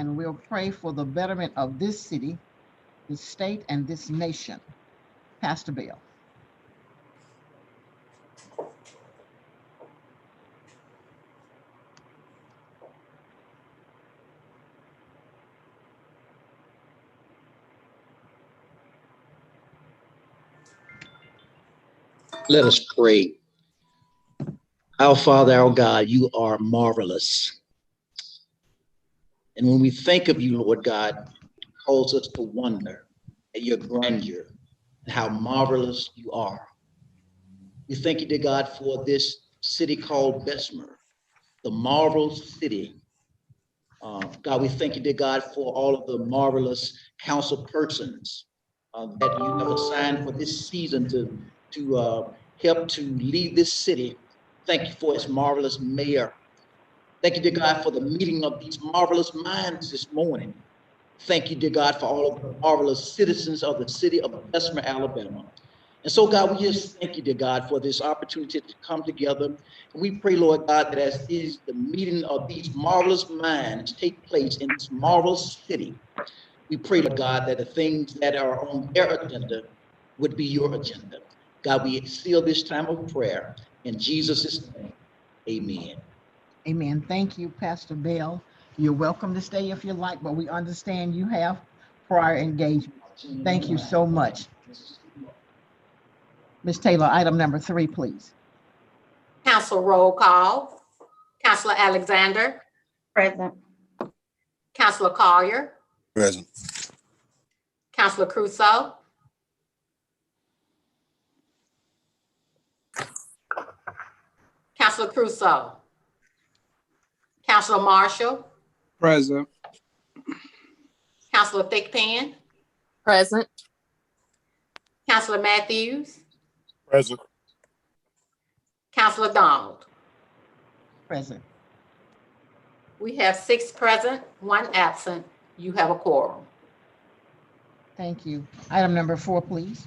And we'll pray for the betterment of this city, this state, and this nation. Pastor Bell. Let us pray. Our Father, our God, you are marvelous. And when we think of you, Lord God, it calls us to wonder at your grandeur and how marvelous you are. We thank you, dear God, for this city called Bessemer, the marvelous city. God, we thank you, dear God, for all of the marvelous council persons that you have assigned for this season to help to lead this city. Thank you for its marvelous mayor. Thank you, dear God, for the meeting of these marvelous minds this morning. Thank you, dear God, for all of the marvelous citizens of the city of Bessemer, Alabama. And so, God, we just thank you, dear God, for this opportunity to come together. And we pray, Lord God, that as is the meeting of these marvelous minds take place in this marvelous city, we pray, Lord God, that the things that are on their agenda would be your agenda. God, we seal this time of prayer in Jesus' name. Amen. Amen. Thank you, Pastor Bell. You're welcome to stay if you like, but we understand you have prior engagement. Thank you so much. Ms. Taylor, item number 3, please. Council roll call. Councilor Alexander. Present. Councilor Collier. Present. Councilor Crusoe. Councilor Crusoe. Councilor Marshall. Present. Councilor Thickpan. Present. Councilor Matthews. Present. Councilor Donald. Present. We have 6 present, 1 absent. You have a quorum. Thank you. Item number 4, please.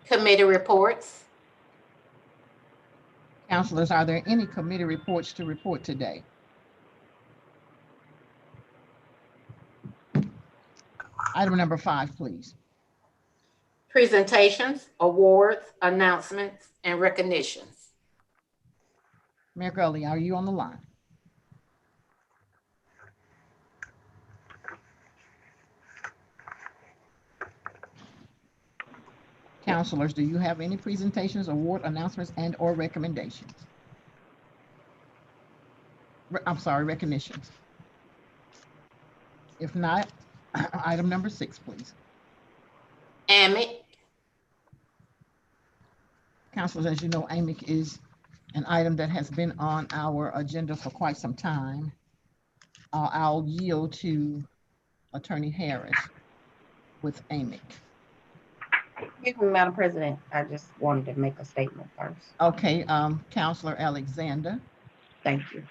Committee reports. Councilors, are there any committee reports to report today? Item number 5, please. Presentations, awards, announcements, and recognitions. Mayor Gurley, are you on the line? Councilors, do you have any presentations, award announcements, and or recommendations? I'm sorry, recognitions. If not, item number 6, please. AMIC. Councilors, as you know, AMIC is an item that has been on our agenda for quite some time. I'll yield to Attorney Harris with AMIC. Excuse me, Madam President. I just wanted to make a statement first. Okay, Councilor Alexander. Thank you.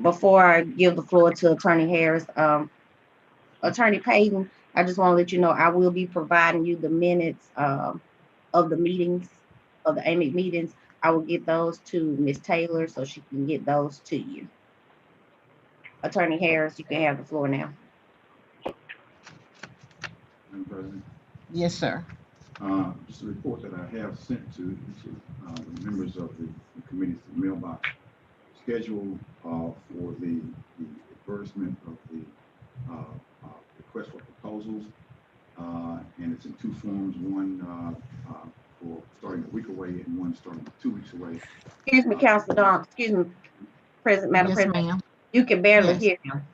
Before I give the floor to Attorney Harris, Attorney Payton, I just want to let you know I will be providing you the minutes of the meetings, of the AMIC meetings. I will get those to Ms. Taylor so she can get those to you. Attorney Harris, you can have the floor now. Madam President. Yes, sir. Just a report that I have sent to the members of the committee's mailbox schedule for the advertisement of the request for proposals, and it's in 2 forms, one for starting a week away and one starting 2 weeks away. Excuse me, Councilor Don. Excuse me, Madam Yes, President. ma'am. You can barely Yes. hear him.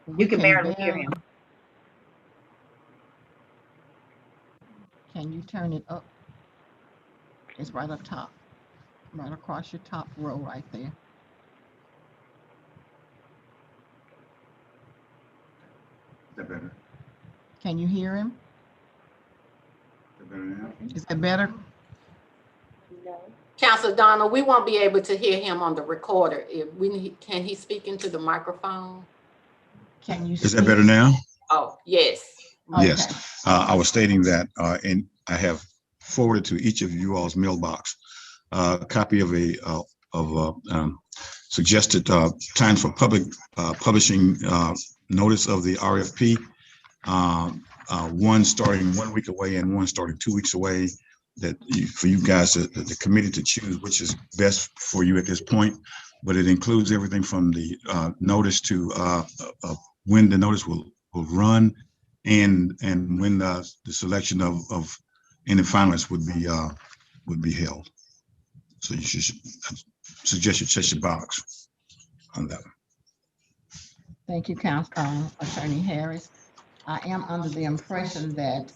We You can barely hear him. Can you turn it up? It's right up top, right across your top row right there. Is that better? Can you hear him? Is that better now? Is that better? No. Councilor Donald, we won't be able to hear him on the recorder. Can he speak into the microphone? Can you? Is that better now? Oh, yes. Okay. Yes. I was stating that, and I have forwarded to each of you all's mailbox a copy of suggested times for publishing notice of the RFP. One starting 1 week away and one starting 2 weeks away. For you guys, the committee to choose which is best for you at this point. But it includes everything from the notice to when the notice will run, and when the selection of any finalists would be held. So you should suggest you check your box on that. Thank you, Attorney Harris. I am under the impression that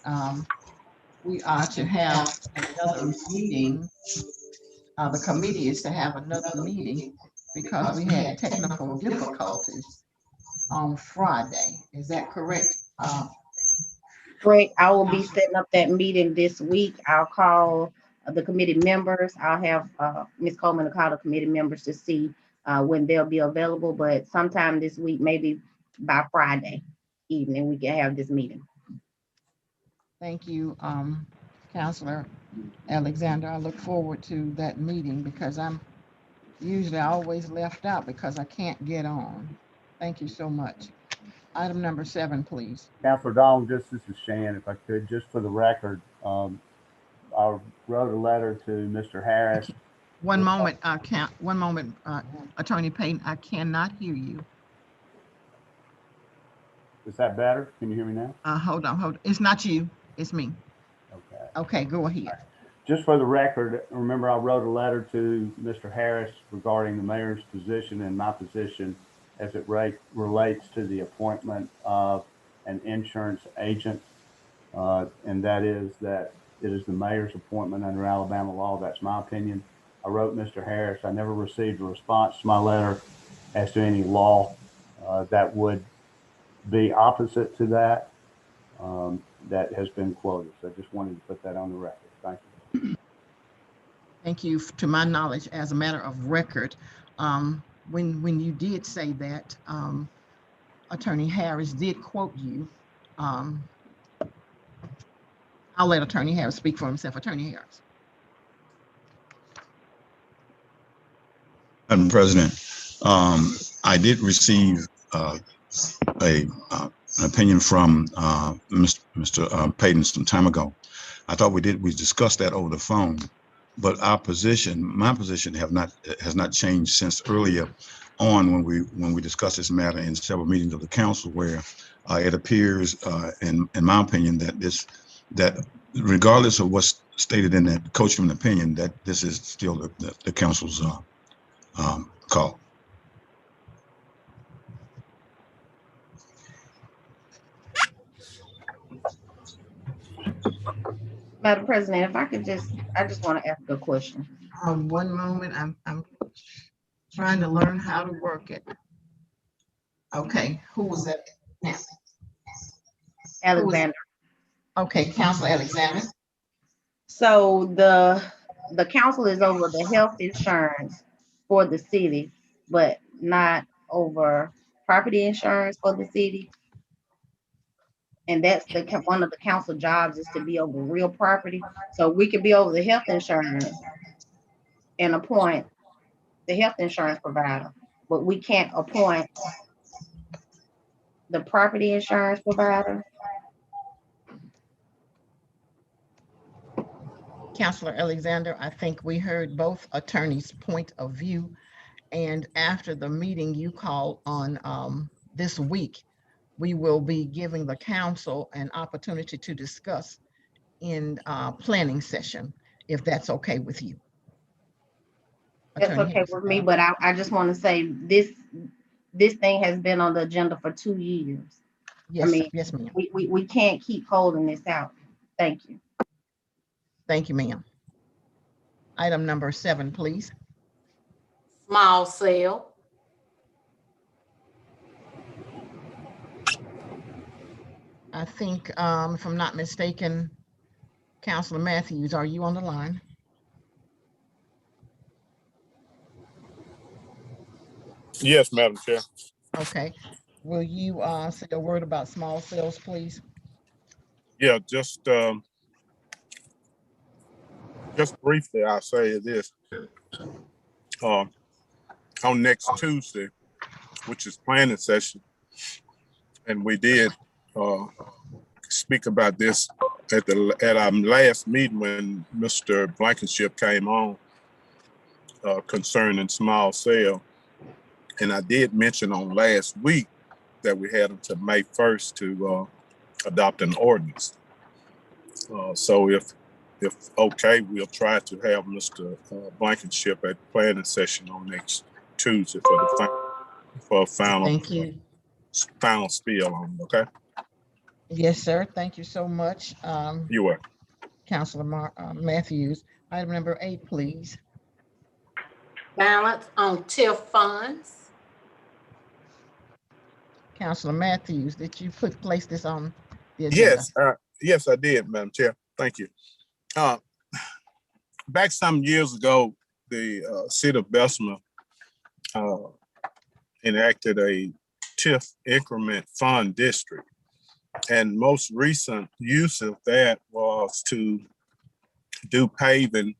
we are to have another meeting. The committee is to have another meeting because we had technical difficulties on Friday. Is that correct? Correct. I will be setting up that meeting this week. I'll call the committee members. I'll have Ms. Coleman to call the committee members to see when they'll be available, but sometime this week, maybe by Friday evening, we can have this meeting. Thank you, Counselor Alexander. I look forward to that meeting because I'm usually always left out because I can't get on. Thank you so much. Item number 7, please. Councilor Dahl, this is Shan, if I could, just for the record, I wrote a letter to Mr. Harris. One moment, Attorney Payton, I cannot hear you. Is that better? Can you hear me now? Hold on. It's not you, it's me. Okay. Okay, go ahead. Just for the record, remember I wrote a letter to Mr. Harris regarding the mayor's position and my position as it relates to the appointment of an insurance agent. And that is that it is the mayor's appointment under Alabama law. That's my opinion. I wrote Mr. Harris. I never received a response to my letter as to any law that would be opposite to that, that has been quoted. So I just wanted to put that on the record. Thank you. Thank you. To my knowledge, as a matter of record, when you did say that, Attorney Harris did quote you. I'll let Attorney Harris speak for himself. Attorney Harris. Madam President, I did receive an opinion from Mr. Payton some time ago. I thought we discussed that over the phone, but my position has not changed since earlier on when we discussed this matter in several meetings of the council, where it appears, in my opinion, that regardless of what's stated in that coachman opinion, that this is still the council's call. Madam President, if I could I just want to ask a question. One moment, I'm trying to learn how to work it. Okay, who was that? Alexander. Okay, Councilor Alexander. So the council is over the health insurance for the city, but not over property insurance for the city. And that's one of the council jobs is to be over real property. So we could be over the health insurance and appoint the health insurance provider, but we can't appoint the property insurance provider. Councilor Alexander, I think we heard both attorneys' point of view. And after the meeting you called on this week, we will be giving the council an opportunity to discuss in planning session, if that's okay with you. That's okay with me, but I just want to say this thing has been on the agenda for 2 years. Yes, I mean, yes, ma'am. We can't keep holding this out. Thank you. Thank you, ma'am. Item number 7, please. Small cell. I think, if I'm not mistaken, Councilor Matthews, are you on the line? Yes, Madam Chair. Okay. Will you say a word about small cells, please? Yeah, just briefly, I'll say this. on next Tuesday, which is planning session. And we did speak about this at our last meeting when Mr. Blankenship came on concerning small cell. And I did mention on last week that we had until May 1st to adopt an ordinance. So if okay, we'll try to have Mr. Blankenship at the planning session on next Tuesday for a final Thank you. final spiel on it, okay? Yes, sir. Thank you so much, You are. Councilor Matthews. Item number 8, please. Balance on TIF funds. Councilor Matthews, did you place this on the agenda? Yes, I did, Madam Chair. Thank you. Back some years ago, the city of Bessemer enacted a TIF increment fund district. And most recent use of that was to do paving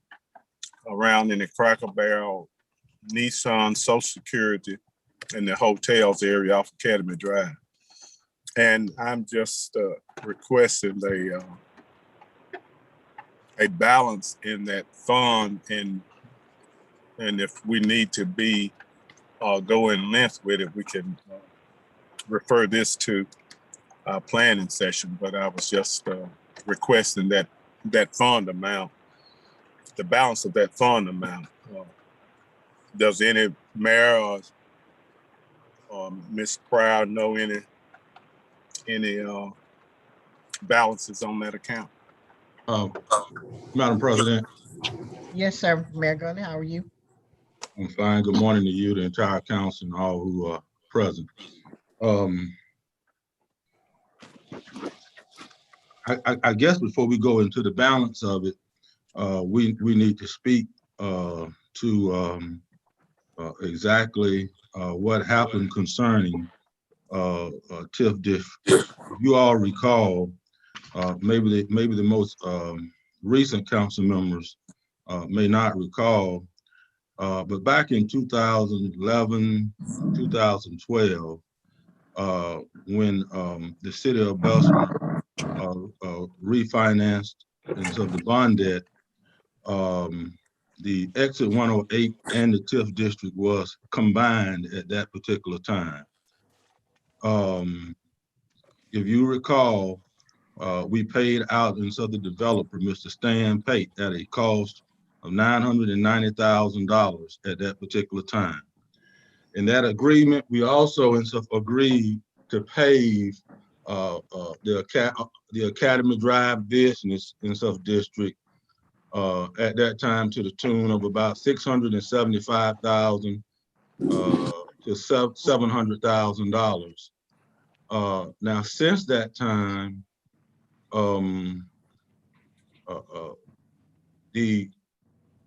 around in the Cracker Barrel, Nissan, Social Security, and the hotels area off Academy Drive. And I'm just requesting a balance in that fund, and if we need to be go in length with it, we can refer this to our planning session. But I was just requesting that fund amount, the balance of that fund amount. Does any mayor or Ms. Proud know any balances on that account? Madam President, Yes, sir. Mayor Gurley, how are you? I'm fine. Good morning to you, the entire council, and all who are present. I guess before we go into the balance of it, we need to speak to exactly what happened concerning TIF district. If you all recall, maybe the most recent council members may not recall, but back in 2011, 2012, when the city of Bessemer refinanced and so the bond debt, the exit 108 and the TIF district was combined at that particular time. If you recall, we paid out and so the developer, Mr. Stan Pate, at a cost of $990,000 at that particular time. In that agreement, we also agreed to pave the Academy Drive business in South District at that time to the tune of about $675,000 to $700,000. Now, since that time,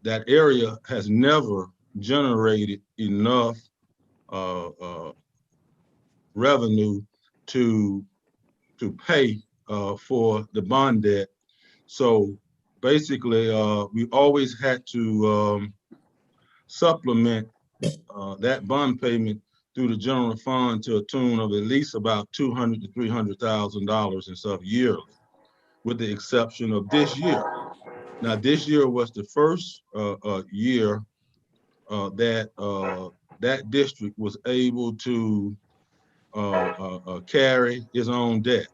that area has never generated enough revenue to pay for the bond debt. So basically, we always had to supplement that bond payment through the general fund to a tune of at least about $200,000 to $300,000 and stuff yearly, with the exception of this year. Now, this year was the first year that that district was able to carry its own debt.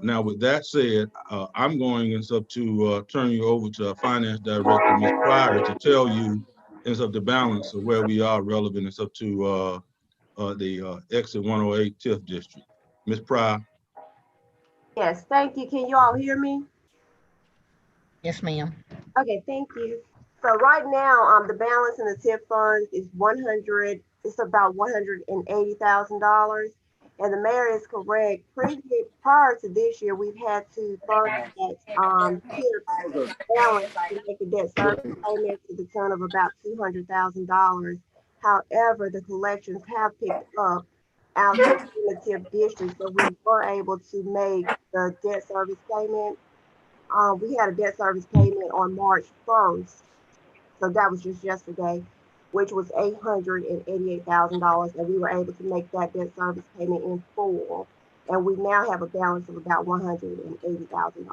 Now, with that said, I'm going to turn you over to our finance director, Ms. Pryor, to tell you the balance of where we are relevant to the exit 108 TIF district. Ms. Pryor. Yes, thank you. Can you all hear me? Yes, ma'am. Okay, thank you. So right now, the balance in the TIF funds is about $180,000. And the mayor is correct. Prior to this year, we've had to fund that TIF balance to make a debt service payment to the tune of about $200,000. However, the collections have picked up out in the TIF district, so we were able to make the debt service payment. We had a debt service payment on March 1st. So that was just yesterday. which was $888,000, and we were able to make that debt service payment in full. And we now have a balance of about $180,000.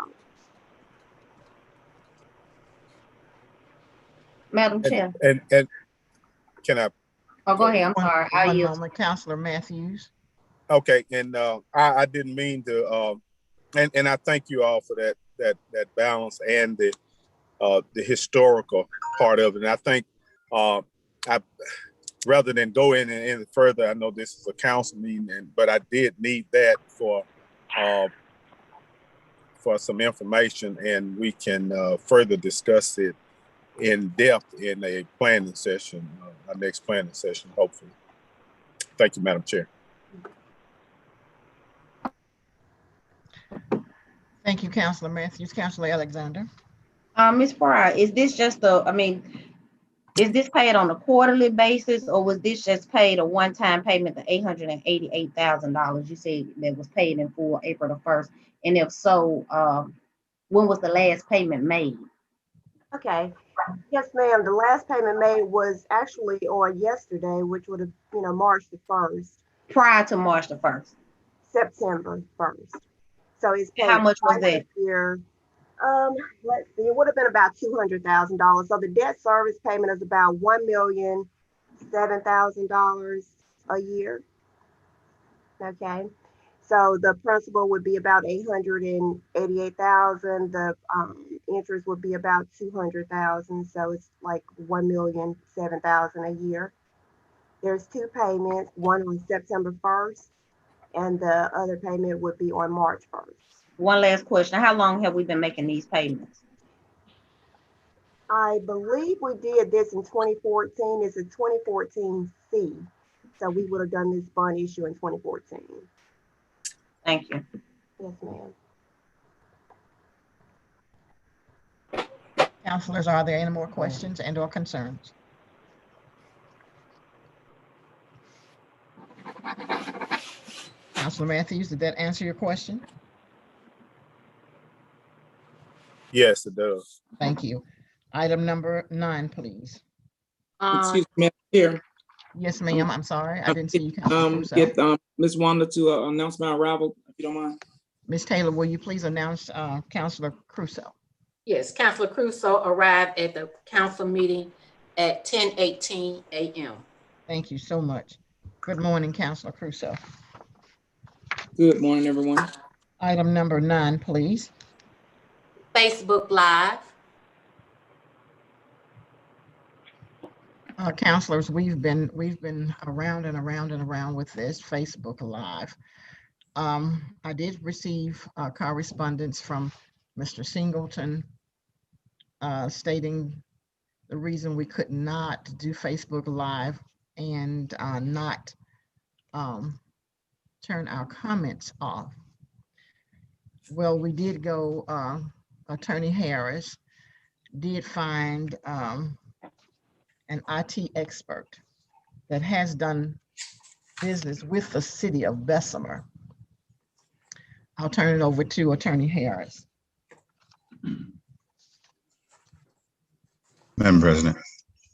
Madam Chair. And can I? Oh, go ahead. I'm sorry. I'll One yield. moment, Counselor Matthews. Okay, and I didn't mean to, and I thank you all for that balance and the historical part of it. And I think I rather than go in and any further, I know this is a council meeting, but I did need that for some information, and we can further discuss it in depth in a planning session, our next planning session, hopefully. Thank you, Madam Chair. Thank you, Counselor Matthews. Counselor Alexander. Ms. Frye, is this just is this paid on a quarterly basis, or was this just paid a one-time payment, the $888,000 you said that was paid in full April the 1st? And if so, when was the last payment made? Okay. Yes, ma'am. The last payment made was actually on yesterday, which would have, March the 1st. Prior to March the 1st. September 1st. So it's paid how much was that? Year. Let's see, it would have been about $200,000. So the debt service payment is about $1,007,000 a year. Okay. So the principal would be about $888,000. The interest would be about $200,000. So it's like $1,007,000 a year. There's two payments, one on September 1st, and the other payment would be on March 1st. One last question. How long have we been making these payments? I believe we did this in 2014. It's a 2014 C. So we would have done this bond issue in 2014. Thank you. Yes, ma'am. Counselors, are there any more questions and or concerns? Counselor Matthews, did that answer your question? Yes, it does. Thank you. Item number 9, please. Excuse me, Madam Chair. Yes, ma'am. I'm sorry. I didn't see you. Get Ms. Wanda to announce my arrival, if you don't mind. Ms. Taylor, will you please announce Counselor Crusoe? Yes, Counselor Crusoe arrived at the council meeting at 10:18 a.m. Thank you so much. Good morning, Counselor Crusoe. Good morning, everyone. Item number 9, please. Facebook Live. Counselors, we've been around and around and around with this Facebook Live. I did receive correspondence from Mr. Singleton stating the reason we could not do Facebook Live and not turn our comments off. Well, we did go, Attorney Harris did find an IT expert that has done business with the city of Bessemer. I'll turn it over to Attorney Harris. Madam President.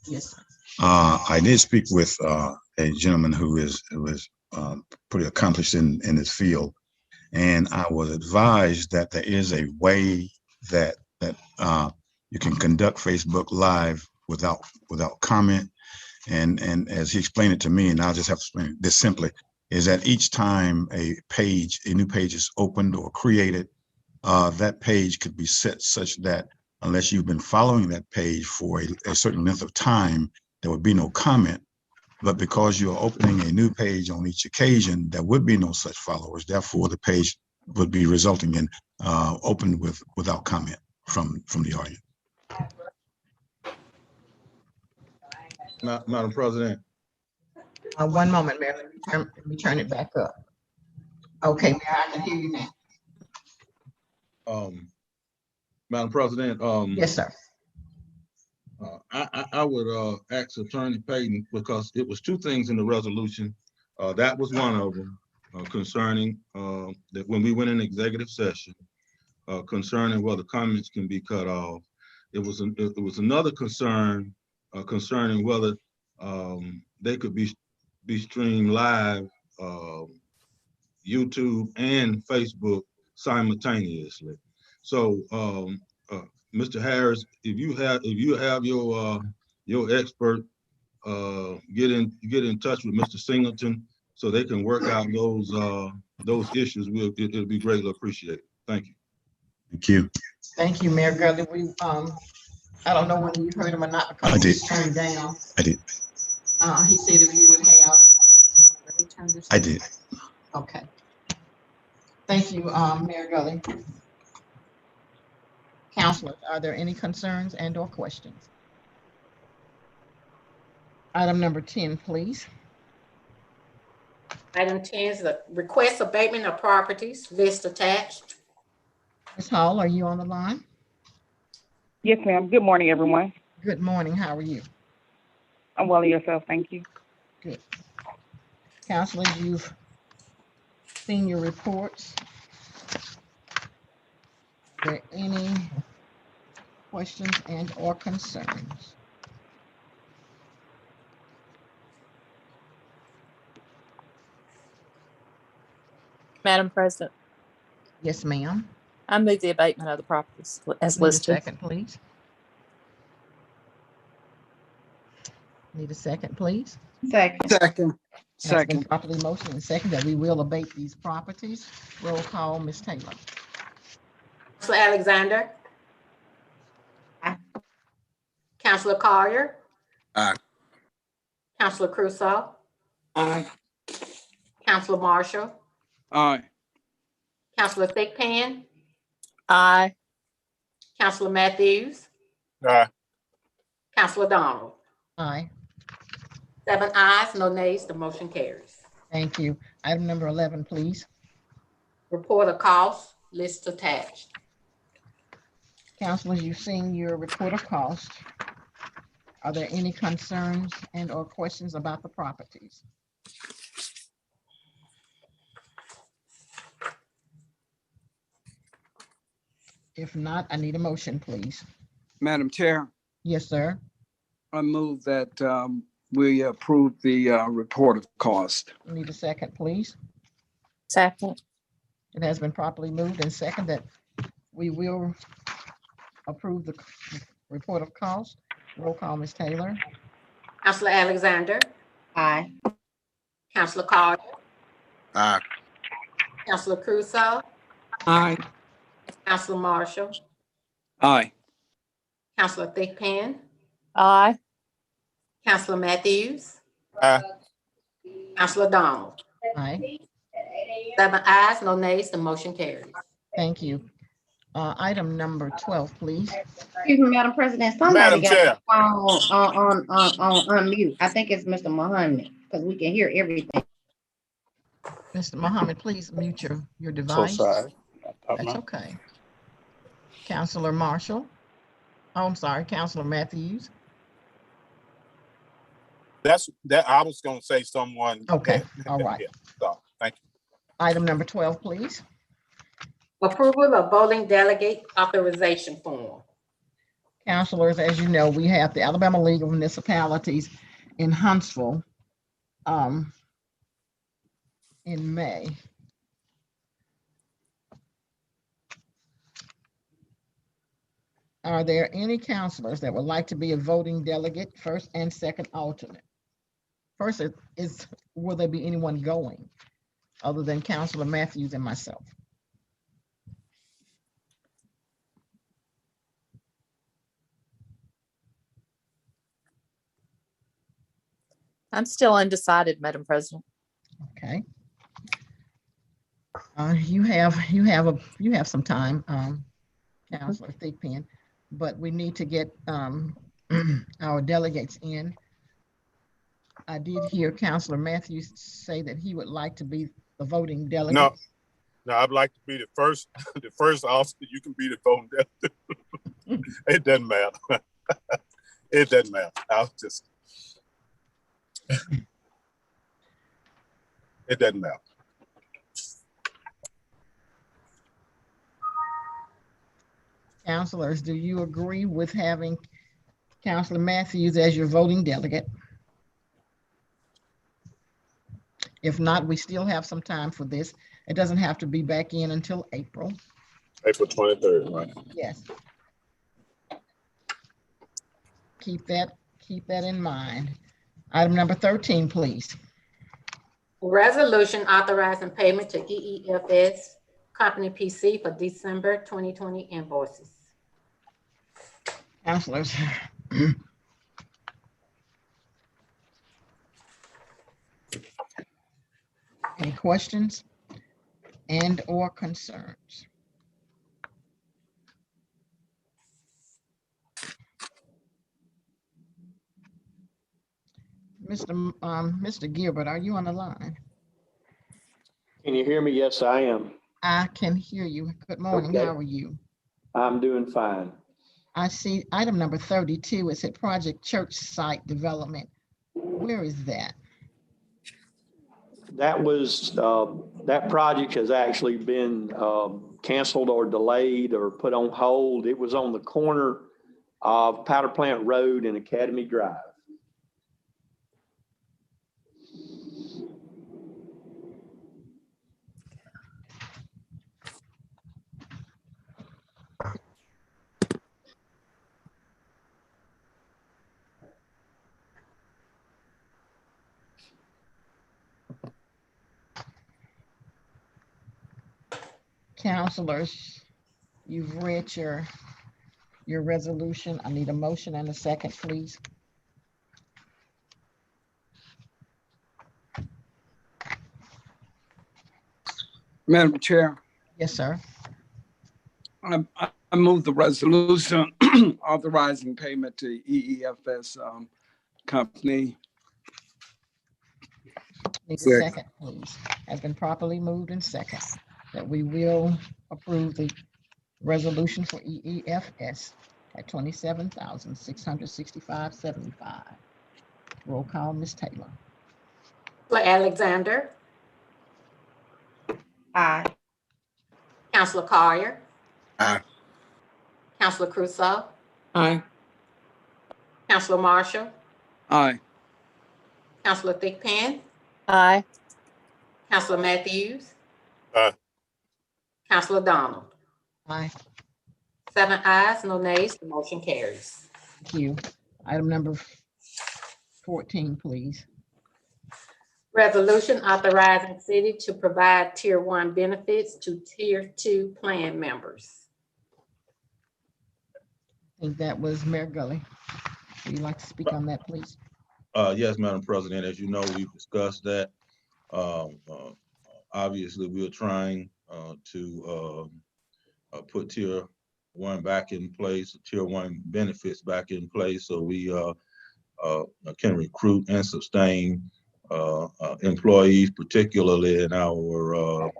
Yes. I did speak with a gentleman who is pretty accomplished in his field, and I was advised that there is a way that you can conduct Facebook Live without comment, and as he explained it to me, and I'll just have to explain this simply, is that each time a new page is opened or created, that page could be set such that unless you've been following that page for a certain length of time, there would be no comment. But because you're opening a new page on each occasion, there would be no such followers. Therefore, the page would be resulting in opened without comment from the audience. Madam President. One moment, Mayor. Let me turn it back up. Okay, Mayor, I can hear you now. Madam President. Yes, sir. I would ask Attorney Payton, because it was two things in the resolution. That was one of them concerning that when we went in executive session concerning whether comments can be cut off. It was another concern concerning whether they could be streamed live, YouTube and Facebook simultaneously. So, Mr. Harris, if you have your expert, get in touch with Mr. Singleton so they can work out those issues. It'll be greatly appreciated. Thank you. Thank you. Thank you, Mayor Gurley. I don't know whether you heard him or not because I he did. was turned down. I did. He said if you would have. Let me turn this. I did. Okay. Thank you, Mayor Gully. Councilors, are there any concerns and or questions? Item number 10, please. Item 10 is the request abatement of properties, list attached. Ms. Hall, are you on the line? Yes, ma'am. Good morning, everyone. Good morning. How are you? I'm well, and yourself. Thank you. Good. Councilors, you've seen your reports. Are there any questions and or concerns? Madam President, Yes, ma'am. I move the abatement of the properties as Need a listed. second, please. Need a second, please. Second. It's been properly motioned and second that we will abate these properties. Roll call, Ms. Taylor. Councilor Alexander. Aye. Councilor Collier. Aye. Councilor Crusoe. Aye. Councilor Marshall. Aye. Councilor Thickpan. Aye. Councilor Matthews. Aye. Councilor Donald. Aye. 7 ayes, no nays, the motion carries. Thank you. Item number 11, please. Report of costs, list attached. Councilors, you've seen your report of cost. Are there any concerns and or questions about the properties? If not, I need a motion, please. Madam Chair, Yes, sir. I move that we approve the report of cost. Need a second, please. Second. It has been properly moved and second that we will approve the report of cost. Roll call, Ms. Taylor. Councilor Alexander. Aye. Councilor Collier. Aye. Councilor Crusoe. Aye. Councilor Marshall. Aye. Councilor Thickpan. Aye. Councilor Matthews. Aye. Councilor Donald. Aye. 7 ayes, no nays, the motion carries. Thank you. Item number 12, please. Excuse me, Madam President, somebody Madam got Chair. their phone on unmute. I think it's Mr. Muhammad, because we can hear everything. Mr. Muhammad, please mute your device. So sorry. That's okay. Councilor Marshall. Oh, I'm sorry, Councilor Matthews. That's that. I was going to say someone. Okay, all right. Yeah, so, thank you. Item number 12, please. Approval of voting delegate authorization form. Councilors, as you know, we have the Alabama League of Municipalities in Huntsville in May. Are there any councilors that would like to be a voting delegate, first and second alternate? First is will there be anyone going other than Councilor Matthews and myself? I'm still undecided, Madam President. Okay. You have some time, Councilor Thigpen, but we need to get our delegates in. I did hear Councilor Matthews say that he would like to be the voting delegate. No, I'd like to be the first officer. You can be the voting delegate. It doesn't matter. It doesn't matter. I'll just. It doesn't matter. Councilors, do you agree with having Councilor Matthews as your voting delegate? If not, we still have some time for this. It doesn't have to be back in until April. April 23rd, right? Yes. Keep that in mind. Item number 13, please. Resolution authorizing payment to EEFS Company PC for December 2020 invoices. Councilors. Any questions and or concerns? Mr. Gilbert, are you on the line? Can you hear me? Yes, I am. I can hear you. Good morning. Okay. How are you? I'm doing fine. I see item number 32. It said Project Church Site Development. Where is that? That was, that project has actually been canceled or delayed or put on hold. It was on the corner of Powder Plant Road and Academy Drive. Councilors, you've read your resolution. I need a motion and a second, please. Madam Chair, Yes, sir. I move the resolution authorizing payment to EEFS company. Need a second, please. Has been properly moved and second that we will approve the resolution for EEFS at $27,665.75. Roll call, Ms. Taylor. Councilor Alexander, Aye. Councilor Collier, Aye. Councilor Crusoe, Aye. Councilor Marshall, Aye. Councilor Thigpen, Aye. Councilor Matthews, Aye. Councilor Donald. Aye. 7 ayes, no nays, the motion carries. Thank you. Item number 14, please. Resolution authorizing city to provide Tier 1 benefits to Tier 2 plan members. I think that was Mayor Gully. Would you like to speak on that, please? Yes, Madam President, as you know, we've discussed that. Obviously, we are trying to put Tier 1 back in place, Tier 1 benefits back in place, so we can recruit and sustain employees, particularly in our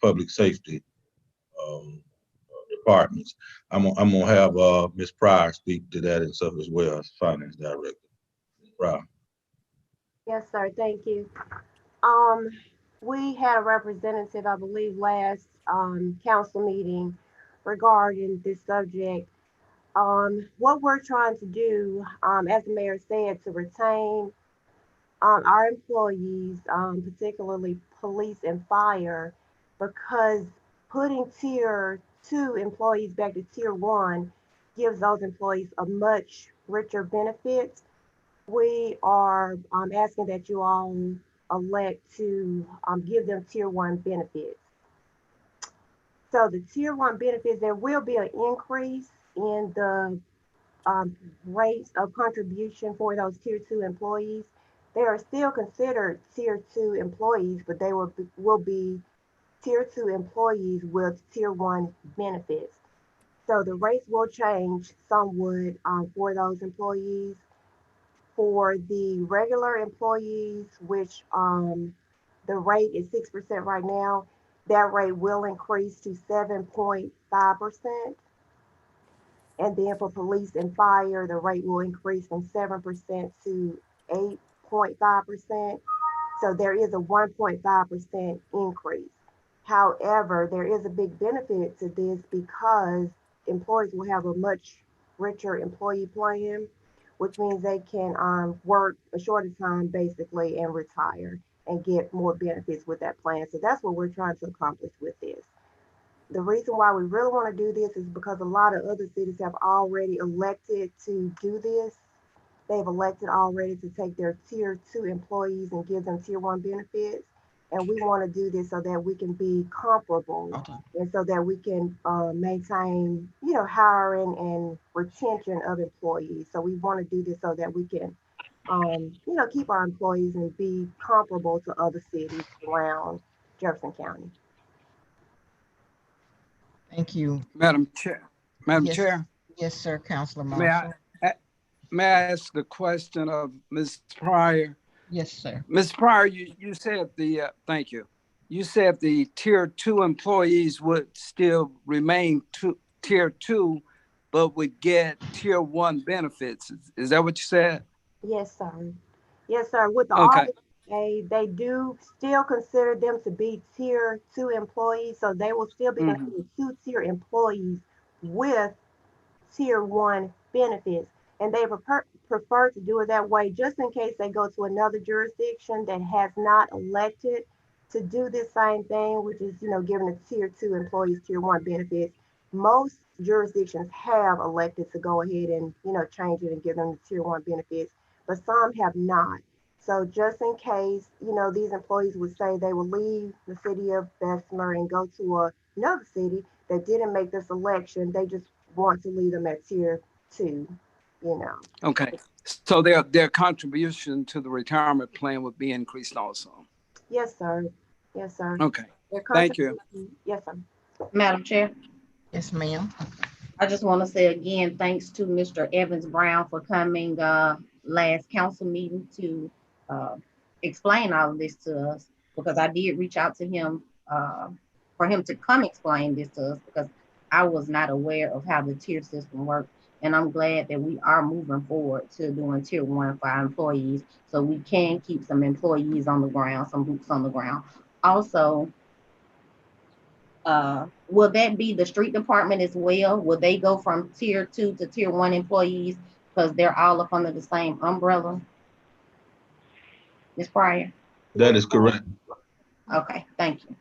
public safety departments. I'm gonna have Ms. Pryor speak to that and stuff as well as Finance Director. Ms. Pryor. Yes, sir. Thank you. We had a representative, I believe, last council meeting regarding this subject. What we're trying to do, as the mayor said, to retain our employees, particularly police and fire, because putting Tier 2 employees back to Tier 1 gives those employees a much richer benefit. We are asking that you all elect to give them Tier 1 benefits. So the Tier 1 benefits, there will be an increase in the rates of contribution for those Tier 2 employees. They are still considered Tier 2 employees, but they will be Tier 2 employees with Tier 1 benefits. So the rates will change somewhat for those employees. For the regular employees, which the rate is 6% right now, that rate will increase to 7.5%. And then for police and fire, the rate will increase from 7% to 8.5%. So there is a 1.5% increase. However, there is a big benefit to this because employees will have a much richer employee plan, which means they can work a shorter time basically and retire. and get more benefits with that plan. So that's what we're trying to accomplish with this. The reason why we really want to do this is because a lot of other cities have already elected to do this. They've elected already to take their tier 2 employees and give them tier 1 benefits. And we want to do this so that we can be comparable, Okay. and so that we can maintain, hiring and retention of employees. So we want to do this so that we can, keep our employees and be comparable to other cities around Jefferson County. Thank you. Madam Chair. Madam Yes. Chair, Yes, sir, Counselor may I, Marshall. may I ask the question of Ms. Pryor? Yes, sir. Ms. Pryor, you said thank you. You said the tier 2 employees would still remain tier 2, but would get tier 1 benefits. Is that what you said? Yes, sir. Yes, sir. With the Okay. audit, they do still consider them to be tier 2 employees, so they will still be considered 2-tier employees with tier 1 benefits. And they prefer to do it that way just in case they go to another jurisdiction that has not elected to do this same thing, which is, giving the tier 2 employees tier 1 benefits. Most jurisdictions have elected to go ahead and, change it and give them the tier 1 benefits, but some have not. So just in case, these employees would say they will leave the city of Bessemer and go to another city that didn't make this election, they just want to leave them at tier 2, Okay. So their contribution to the retirement plan would be increased also. Yes, sir. Yes, sir. Okay. Their Thank you. Yes, sir. Madam Chair, Yes, ma'am. I just want to say again, thanks to Mr. Evans Brown for coming last council meeting to explain all of this to us, because I did reach out to him for him to come explain this to us, because I was not aware of how the tier system works. And I'm glad that we are moving forward to doing tier 1 for our employees, so we can keep some employees on the ground, some boots on the ground. Also, will that be the street department as well? Will they go from tier 2 to tier 1 employees because they're all up under the same umbrella? Ms. Pryor? That is correct. Okay, thank you.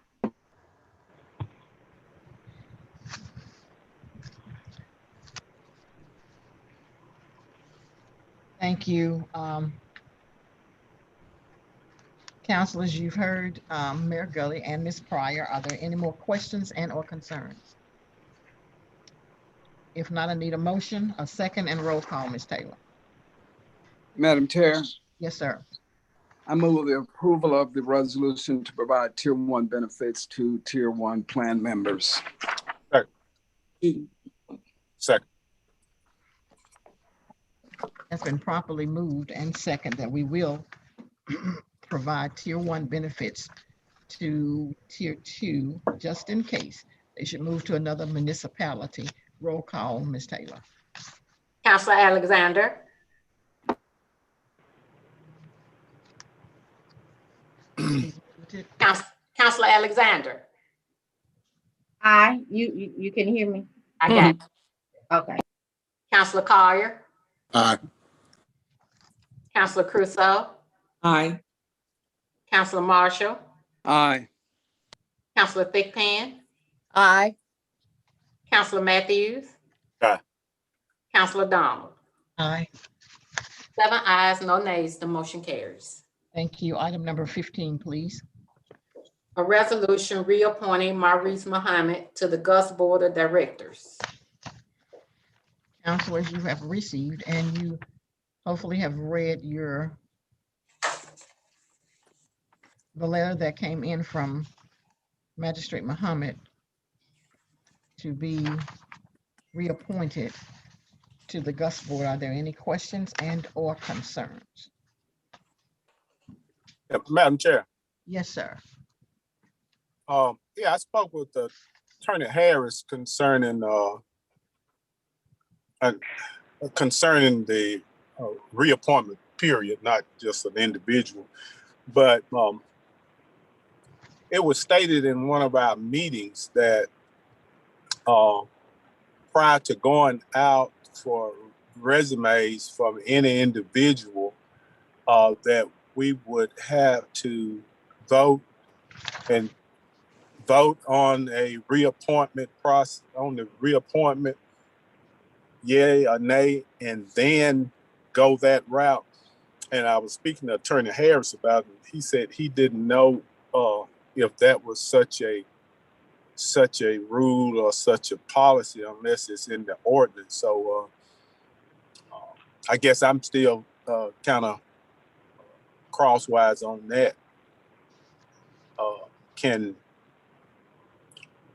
Thank you. Councilors, you've heard Mayor Gully and Ms. Pryor. Are there any more questions and or concerns? If not, I need a motion, a second, and roll call, Ms. Taylor. Madam Chair, Yes, sir. I move the approval of the resolution to provide tier 1 benefits to tier 1 plan members. Second. It's been properly moved and second that we will provide tier 1 benefits to tier 2, just in case they should move to another municipality. Roll call, Ms. Taylor. Counselor Alexander. Counselor Alexander. Aye, you can hear me? I got it. Okay. Counselor Collier. Aye. Counselor Crusoe. Aye. Counselor Marshall. Aye. Counselor Thickpan. Aye. Counselor Matthews. Aye. Counselor Donald. Aye. 7 ayes, no nays. The motion carries. Thank you. Item number 15, please. A resolution reappointing Maurice Muhammad to the Gus Board of Directors. Councilors, you have received and you hopefully have read the letter that came in from Magistrate Muhammad to be reappointed to the Gus Board. Are there any questions and or concerns? Yeah, Madam Chair. Yes, sir. Yeah, I spoke with Attorney Harris concerning the reappointment period, not just an individual, but it was stated in one of our meetings that prior to going out for resumes from any individual, that we would have to vote and vote on a reappointment process, on the reappointment, yay or nay, and then go that route. And I was speaking to Attorney Harris about it. He said he didn't know if that was such a rule or such a policy unless it's in the ordinance. So I guess I'm still kind of crosswise on that.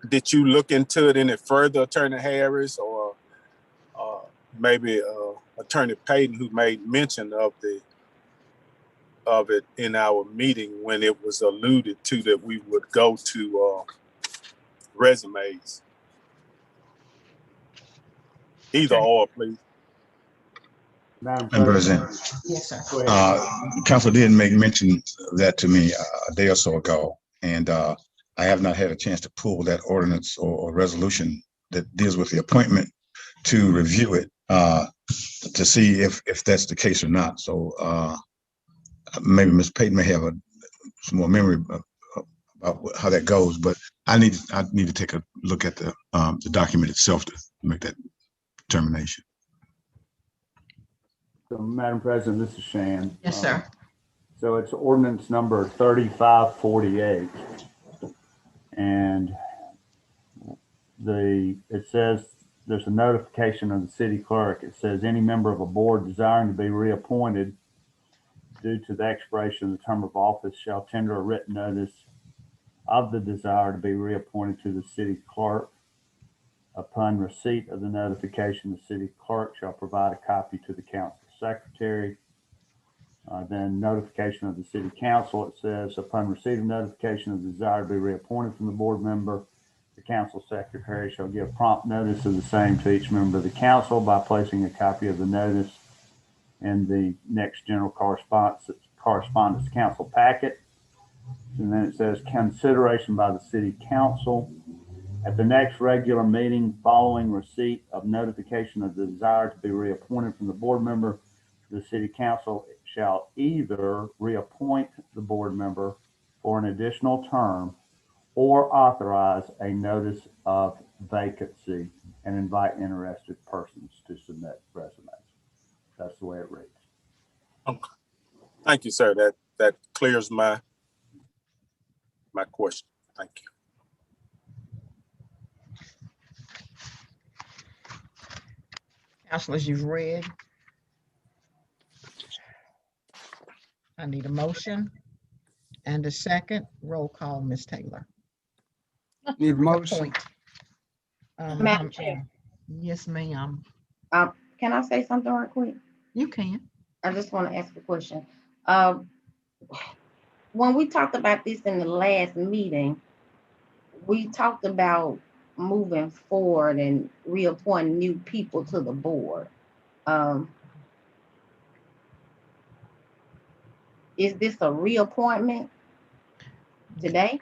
Did you look into it any further, Attorney Harris, or maybe Attorney Payton, who made mention of it in our meeting when it was alluded to that we would go to resumes? Either or, please. Madam President. Yes, sir. Go ahead. Council did make mention of that to me a day or so ago, and I have not had a chance to pull that ordinance or resolution that deals with the appointment to review it to see if that's the case or not. So maybe Ms. Payton may have some more memory about how that goes, but I need to take a look at the document itself to make that determination. So, Madam President, this is Shan. Yes, sir. So it's ordinance number 3548. And it says there's a notification of the city clerk. It says any member of a board desiring to be reappointed due to the expiration of the term of office shall tender a written notice of the desire to be reappointed to the city clerk. Upon receipt of the notification, the city clerk shall provide a copy to the council secretary. Then notification of the city council, it says upon receipt of notification of the desire to be reappointed from the board member, the council secretary shall give prompt notice of the same to each member of the council by placing a copy of the notice in the next general correspondence council packet. And then it says consideration by the city council. At the next regular meeting following receipt of notification of the desire to be reappointed from the board member, the city council shall either reappoint the board member for an additional term or authorize a notice of vacancy and invite interested persons to submit resumes. That's the way it reads. Okay. Thank you, sir. That clears my question. Thank you. Councilors, you've read. I need a motion and a second. Roll call, Ms. Taylor. Need a motion? Appoint. Madam Chair. Yes, ma'am. Can I say something right quick? You can. I just want to ask a question. When we talked about this in the last meeting, we talked about moving forward and reappointing new people to the board. Is this a reappointment today?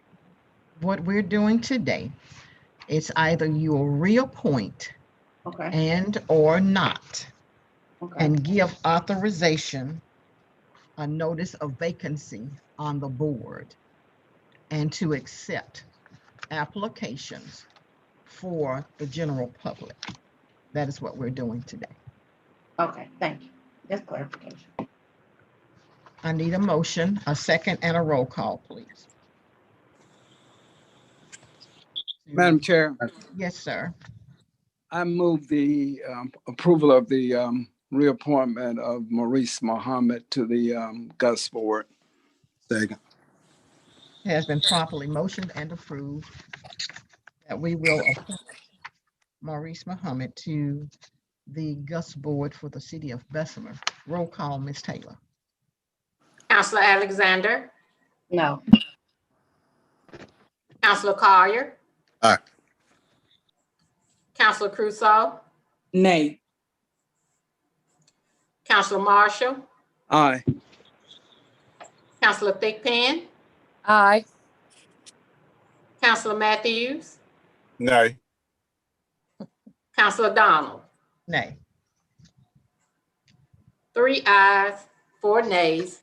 What we're doing today, it's either you'll reappoint and or not, and give authorization, a notice of vacancy on the board, and to accept applications for the general public. That is what we're doing today. Okay, thank you. That's clarification. I need a motion, a second, and a roll call, please. Madam Chair. Yes, sir. I move the approval of the reappointment of Maurice Muhammad to the Gus Board. Second. It has been properly motioned and approved that we will appoint Maurice Muhammad to the Gus Board for the city of Bessemer. Roll call, Ms. Taylor. Counselor Alexander. No. Counselor Collier. Aye. Counselor Crusoe. Nay. Counselor Marshall. Aye. Counselor Thigpen. Aye. Counselor Matthews. Nay. Counselor Donald. Nay. 3 ayes, 4 nays.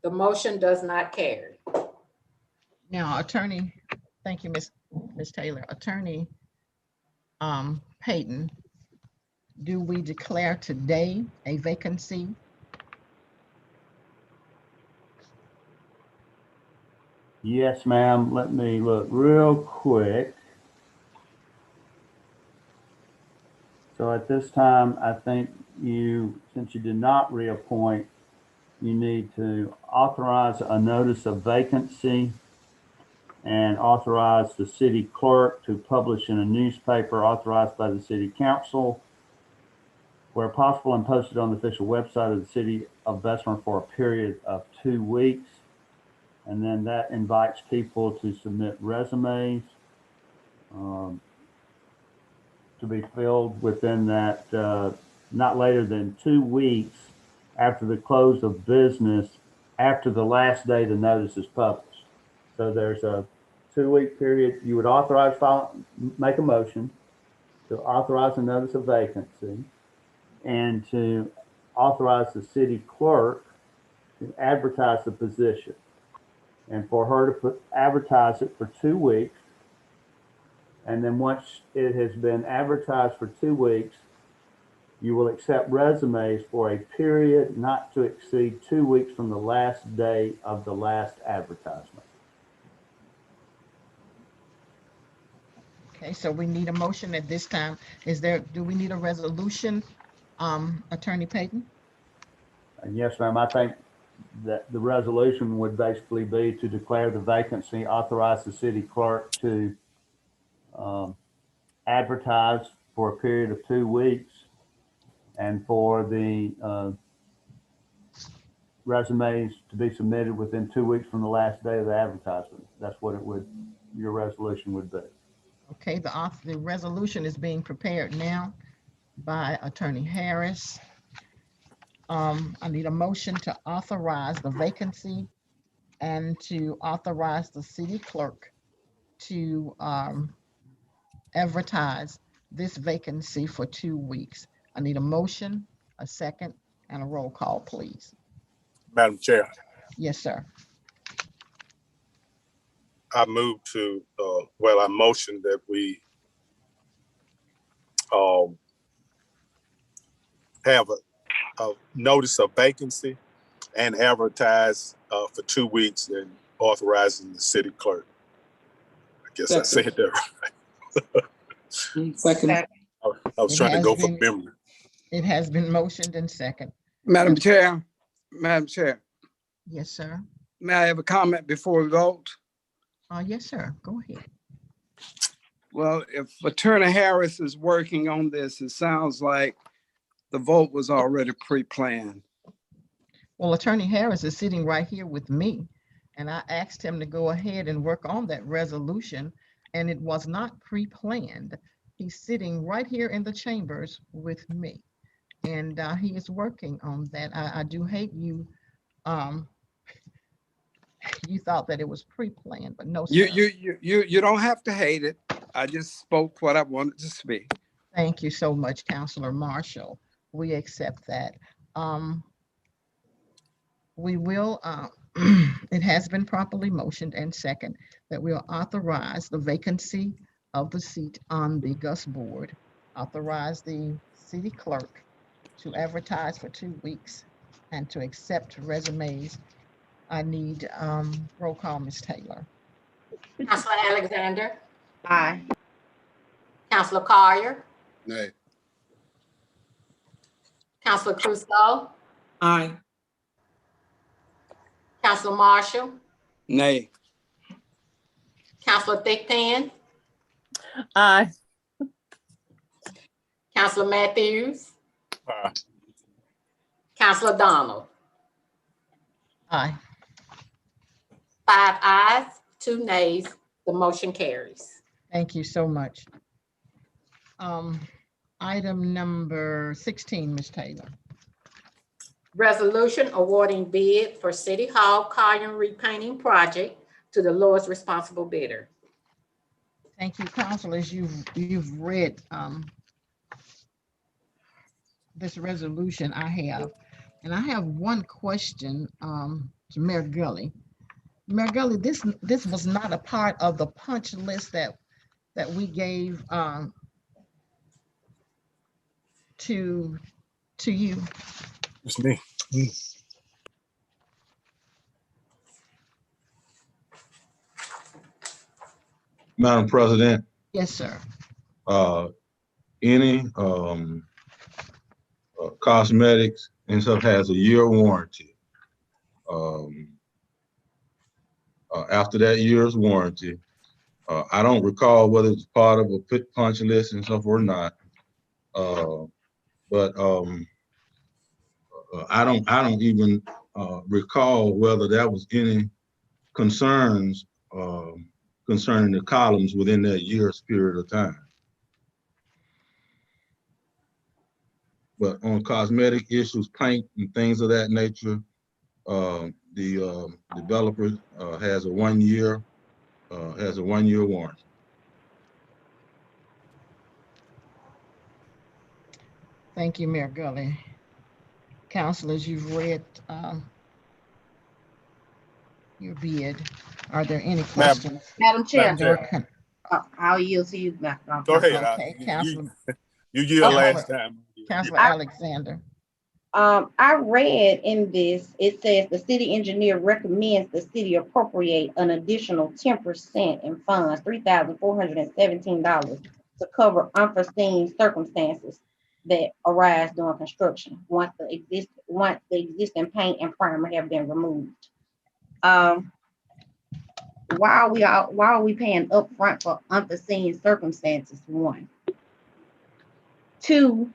The motion does not carry. Now, attorney, thank you, Ms. Taylor. Attorney Payton, do we declare today a vacancy? Yes, ma'am. Let me look real quick. So at this time, I think since you did not reappoint, you need to authorize a notice of vacancy and authorize the city clerk to publish in a newspaper authorized by the city council, where possible, and posted on the official website of the city of Bessemer for a period of 2 weeks. And then that invites people to submit resumes to be filled within that, not later than 2 weeks after the close of business, after the last day the notice is published. So there's a 2-week period. You would authorize, make a motion to authorize a notice of vacancy and to authorize the city clerk to advertise the position, and for her to advertise it for 2 weeks. And then once it has been advertised for 2 weeks, you will accept resumes for a period not to exceed 2 weeks from the last day of the last advertisement. Okay, so we need a motion at this time. Do we need a resolution, Attorney Payton? And yes, ma'am, I think that the resolution would basically be to declare the vacancy, authorize the city clerk to advertise for a period of 2 weeks, and for the resumes to be submitted within 2 weeks from the last day of the advertisement. That's what your resolution would be. Okay, the resolution is being prepared now by Attorney Harris. I need a motion to authorize the vacancy and to authorize the city clerk to advertise this vacancy for 2 weeks. I need a motion, a second, and a roll call, please. Madam Chair, Yes, sir. I move to, I motion that we have a notice of vacancy and advertise for 2 weeks, and authorizing the city clerk. I guess I said that right. Second. I was trying to go for memory. It has been motioned and second. Madam Chair. Yes, sir. May I have a comment before we vote? Yes, sir. Go ahead. Well, if Attorney Harris is working on this, it sounds like the vote was already pre-planned. Well, Attorney Harris is sitting right here with me, and I asked him to go ahead and work on that resolution, and it was not pre-planned. He's sitting right here in the chambers with me, and he is working on that. I do hate you. You thought that it was pre-planned, but no, sir. You don't have to hate it. I just spoke what I wanted to speak. Thank you so much, Councilor Marshall. We accept that. We will, it has been properly motioned and second that we'll authorize the vacancy of the seat on the GUS board, authorize the city clerk to advertise for 2 weeks and to accept resumes. I need roll call, Ms. Taylor. Councilor Alexander. Aye. Councilor Collier. Nay. Councilor Crusoe. Aye. Councilor Marshall. Nay. Councilor Thigpen. Aye. Councilor Matthews. Aye. Councilor Donald. Aye. 5 ayes, 2 nays. The motion carries. Thank you so much. Item number 16, Ms. Taylor. Resolution awarding bid for City Hall column repainting project to the lowest responsible bidder. Thank you, councilors. You've read this resolution I have, and I have one question to Mayor Gully. Mayor Gully, this was not a part of the punch list that we gave to you. It's me. Madam President, Yes, sir. any cosmetics and stuff has a year warranty. After that year's warranty, I don't recall whether it's part of a punch list and stuff or not. But I don't even recall whether that was any concerns concerning the columns within that year's period of time. But on cosmetic issues, paint and things of that nature, the developer has a 1 year warranty. Thank you, Mayor Gully. Councilors, you've read your bid. Are there any questions? Madam Chair, Chair. I'll yield to you. Madam Go ahead. Okay, Councilor. You yield last time. Councilor Alexander. I read in this, it says the city engineer recommends the city appropriate an additional 10% in funds, $3,417 to cover unforeseen circumstances that arise during construction once the existing paint and primer have been removed. Why are we paying upfront for unforeseen circumstances? 1. 2,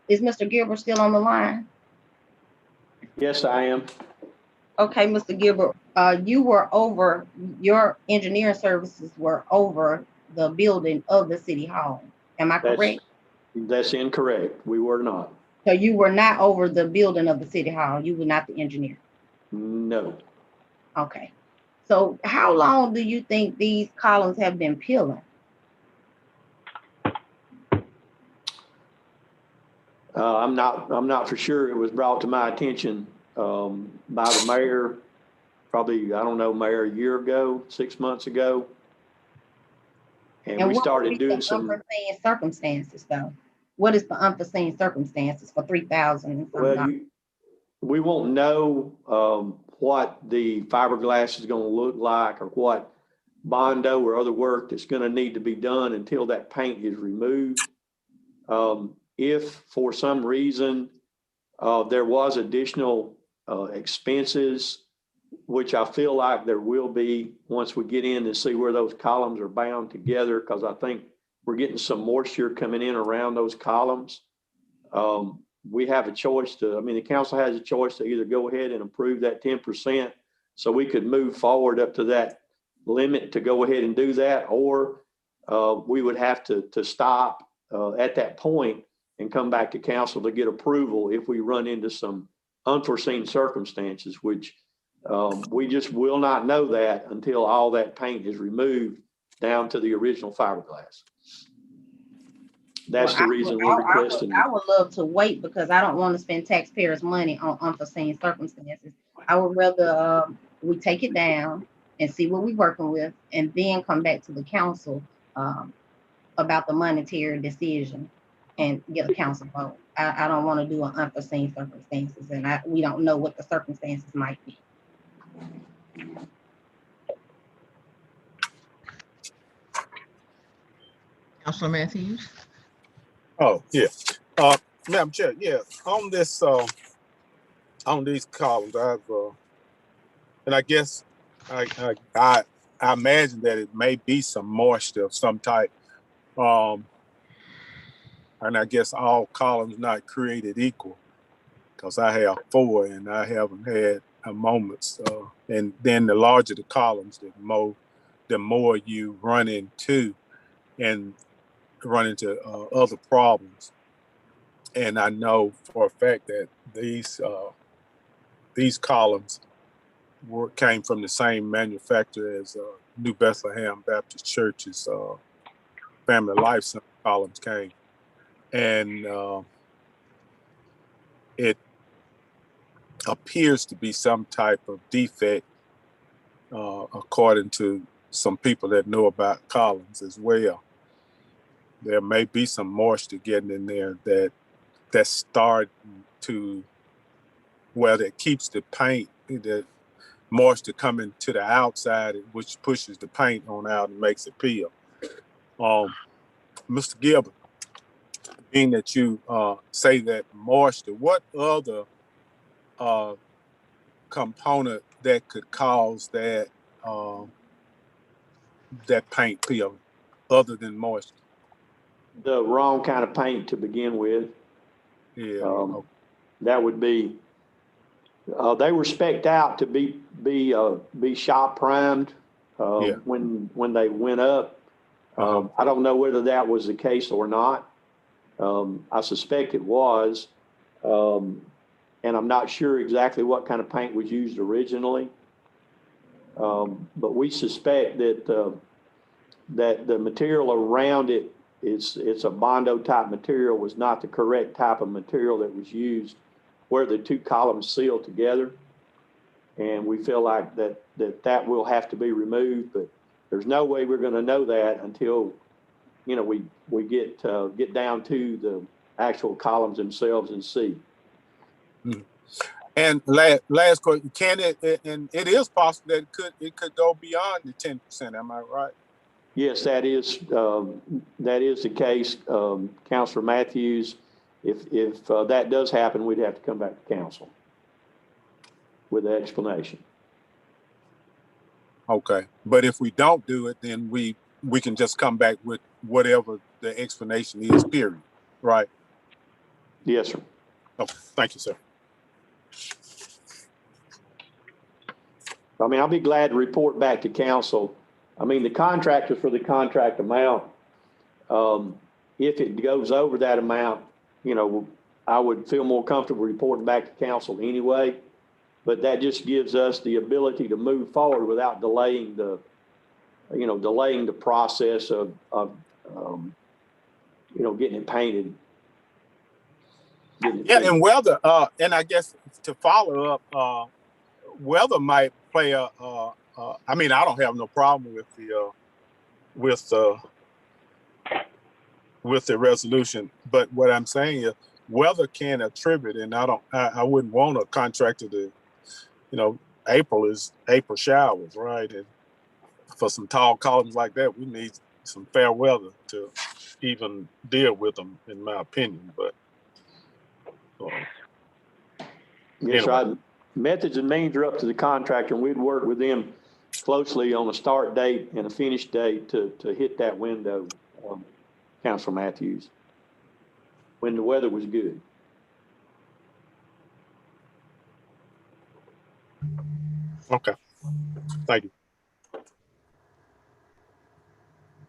is Mr. Gilbert still on the line? Yes, I am. Okay, Mr. Gilbert, your engineering services were over the building of the city hall. Am I correct? That's incorrect. We were not. So you were not over the building of the city hall. You were not the engineer. No. Okay. So how long do you think these columns have been peeling? I'm not for sure. It was brought to my attention by the mayor, probably, I don't know, Mayor, a year ago, 6 months ago. And we started doing some unforeseen circumstances, though. What is the unforeseen circumstances for 3,000? Well, we won't know what the fiberglass is going to look like or what bondo or other work that's going to need to be done until that paint is removed. If for some reason there was additional expenses, which I feel like there will be once we get in and see where those columns are bound together, because I think we're getting some moisture coming in around those columns. We have a choice the council has a choice to either go ahead and approve that 10% so we could move forward up to that limit to go ahead and do that, or we would have to stop at that point and come back to council to get approval if we run into some unforeseen circumstances, which we just will not know that until all that paint is removed down to the original fiberglass. That's the reason we're requesting. I would love to wait because I don't want to spend taxpayers' money on unforeseen circumstances. I would rather we take it down and see what we're working with and then come back to the council about the monetary decision and get a council vote. I don't want to do an unforeseen circumstances, and we don't know what the circumstances might be. Councilor Matthews. Oh, yeah. Madam Chair, yeah, on this, on these columns, and I guess I imagine that it may be some moisture of some type. And I guess all columns not created equal, because I have 4 and I haven't had moments. And then the larger the columns, the more you run into other problems. And I know for a fact that these columns came from the same manufacturer as New Bethlehem Baptist Church's Family Life Center columns came. And it appears to be some type of defect according to some people that know about columns as well. There may be some moisture getting in there that's starting to, well, that keeps the paint, the moisture coming to the outside, which pushes the paint on out and makes it peel. Mr. Gilbert, being that you say that moisture, what other component that could cause that that paint peeling other than moisture? The wrong kind of paint to begin with. Yeah. Okay. That would be, they were spec'd out to be shop primed Yeah. when they went up. I don't know whether that was the case or not. I suspect it was, and I'm not sure exactly what kind of paint was used originally. But we suspect that that the material around it, it's a Bondo type material, was not the correct type of material that was used where the two columns seal together. And we feel like that will have to be removed, but there's no way we're going to know that until, you know, we get down to the actual columns themselves and see. And last question, can it, and it is possible that it could go beyond the 10%, am I right? Yes, that is the case, Councilor Matthews. If that does happen, we'd have to come back to council with the explanation. Okay, but if we don't do it, then we can just come back with whatever the explanation is, period, right? Yes, sir. Okay, thank you, sir. I mean, I'll be glad to report back to council. I mean, the contract is for the contract amount. If it goes over that amount, you know, I would feel more comfortable reporting back to council anyway, but that just gives us the ability to move forward without delaying the process of getting it painted. And weather, and I guess to follow up, weather might play I mean, I don't have no problem with the resolution, but what I'm saying is weather can attribute, and I wouldn't want a contractor to, you know, April showers, right? And for some tall columns like that, we need some fair weather to even deal with them, in my opinion. But yes, anyway. right. Methods and means are up to the contractor, and we'd work with them closely on a start date and a finish date to hit that window, Councilor Matthews, when the weather was good. Okay, thank you.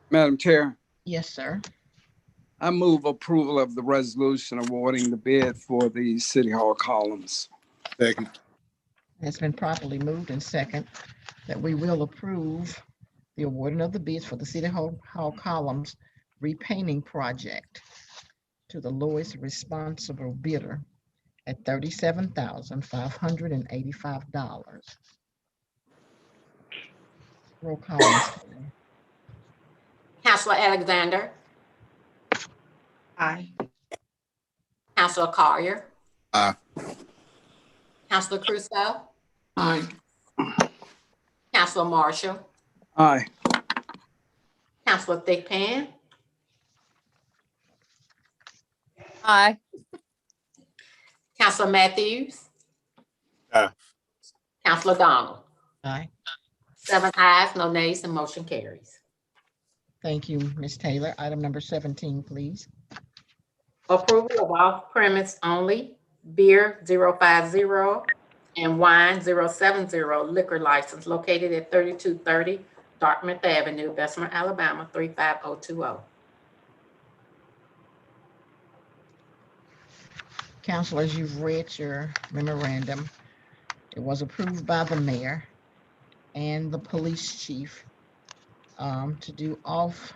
Madam Chair. Yes, sir. I move approval of the resolution awarding the bid for the City Hall columns. Second. It's been properly moved and second that we will approve the awarding of the bids for the City Hall columns repainting project to the lowest responsible bidder at $37,585. Roll call. Councilor Alexander. Aye. Councilor Collier. Aye. Councilor Crusoe. Aye. Councilor Marshall. Aye. Councilor Thickpan. Aye. Councilor Matthews. Aye. Councilor Donald. Aye. 7 ayes, no nays, and motion carries. Thank you, Ms. Taylor. Item number 17, please. Approval of off-premise only beer 050 and wine 070 liquor license located at 3230 Dartmouth Avenue, Bessemer, Alabama 35020. Councilors, you've read your memorandum. It was approved by the mayor and the police chief to do off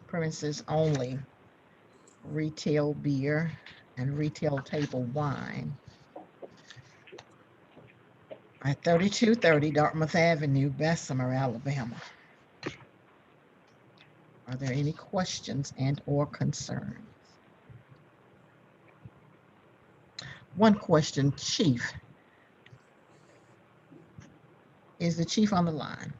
premises only retail beer and retail table wine. At 3230 Dartmouth Avenue, Bessemer, Alabama. Are there any questions and or concerns? One question, Chief. Is the chief on the line?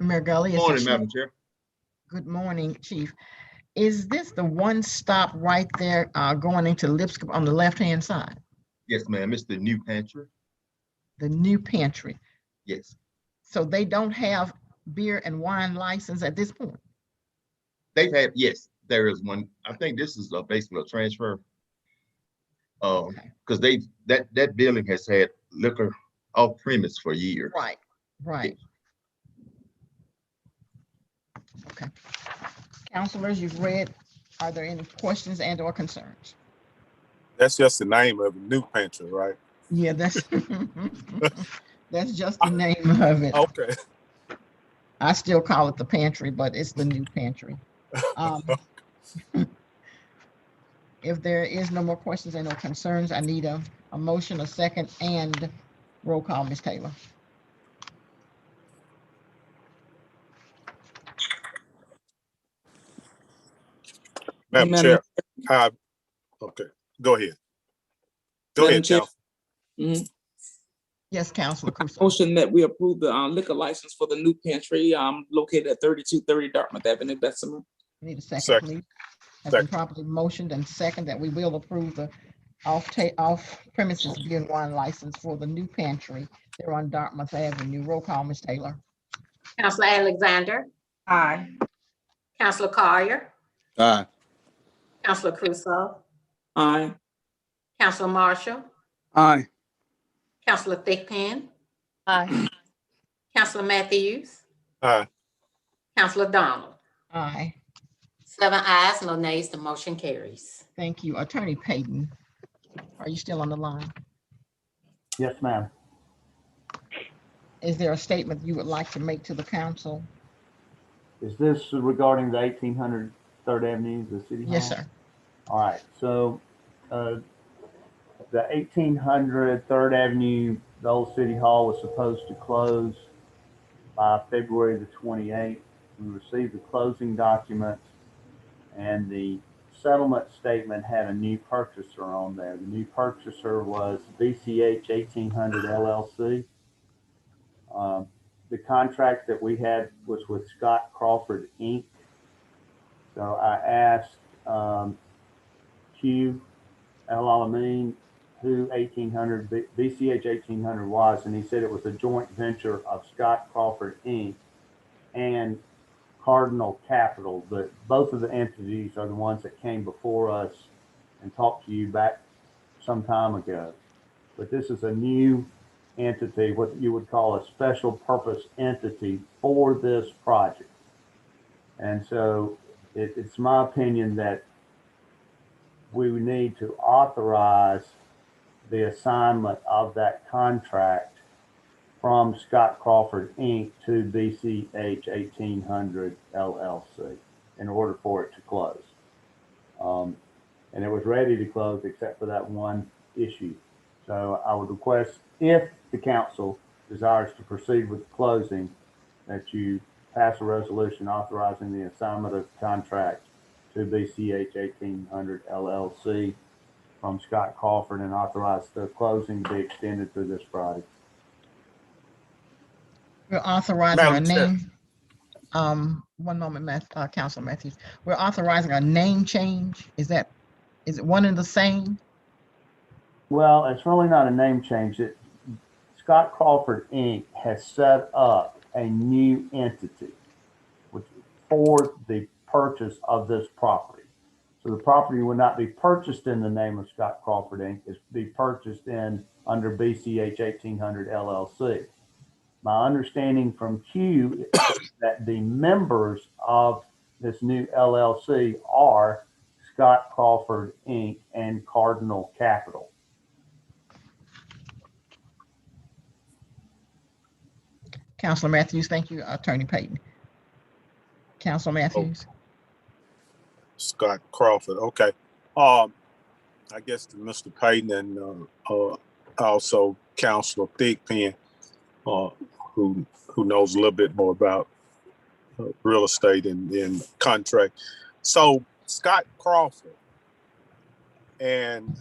Mayor Gully. Morning, Madam Chair. Good morning, Chief. Is this the one stop right there going into Lipscomb on the left-hand side? Yes, ma'am. It's the new pantry. The new pantry. Yes. So they don't have beer and wine license at this point? They've had, yes, there is one. I think this is basically a transfer. Because that building has had liquor off premise for years. Right, right. Okay. Counselors, you've read. Are there any questions and or concerns? That's just the name of the new pantry, right? Yeah, that's that's just the name of it. Okay. I still call it the pantry, but it's the new pantry. If there is no more questions and no concerns, I need a motion, a second, and roll call, Ms. Taylor. Madam Chair. Okay, go ahead. Go ahead, Chair. Counsel. Yes, Councilor Crusoe. Motion that we approve the liquor license for the new pantry located at 3230 Dartmouth Avenue, Bessemer. Need a second, please. Has been properly motioned and second that we will approve the off premises beer and wine license for the new pantry there on Dartmouth Avenue. Roll call, Ms. Taylor. Counselor Alexander. Aye. Counselor Collier. Aye. Counselor Crusoe. Aye. Counselor Marshall. Aye. Counselor Thigpen. Aye. Counselor Matthews. Aye. Counselor Donald. Aye. 7 ayes, no nays, the motion carries. Thank you. Attorney Payton, are you still on the line? Yes, ma'am. Is there a statement you would like to make to the council? Is this regarding the 1800 Third Avenue, the city hall? Yes, sir. All right, so the 1800 Third Avenue, the old city hall was supposed to close by February the 28th. We received the closing documents and the settlement statement had a new purchaser on there. The new purchaser was BCH 1800 LLC. The contract that we had was with Scott Crawford, Inc. So I asked Q El-Alamein who 1800 BCH 1800 was, and he said it was a joint venture of Scott Crawford, Inc. and Cardinal Capital. But both of the entities are the ones that came before us and talked to you back some time ago. But this is a new entity, what you would call a special purpose entity for this project. And so it's my opinion that we would need to authorize the assignment of that contract from Scott Crawford, Inc. to BCH 1800 LLC in order for it to close. And it was ready to close except for that one issue. So I would request, if the council desires to proceed with the closing, that you pass a resolution authorizing the assignment of contract to BCH 1800 LLC from Scott Crawford and authorize the closing to be extended through this Friday. We're authorizing a name. One moment, Councilor Matthews. We're authorizing a name change. Is it one and the same? Well, it's really not a name change. Scott Crawford, Inc. has set up a new entity for the purchase of this property. So the property would not be purchased in the name of Scott Crawford, Inc. It's be purchased under BCH 1800 LLC. My understanding from Q is that the members of this new LLC are Scott Crawford, Inc. and Cardinal Capital. Councilor Matthews, thank you. Attorney Payton. Council Matthews. Scott Crawford. Okay. I guess to Mr. Payton and also Councilor Thigpen, who knows a little bit more about real estate and contract. So Scott Crawford, and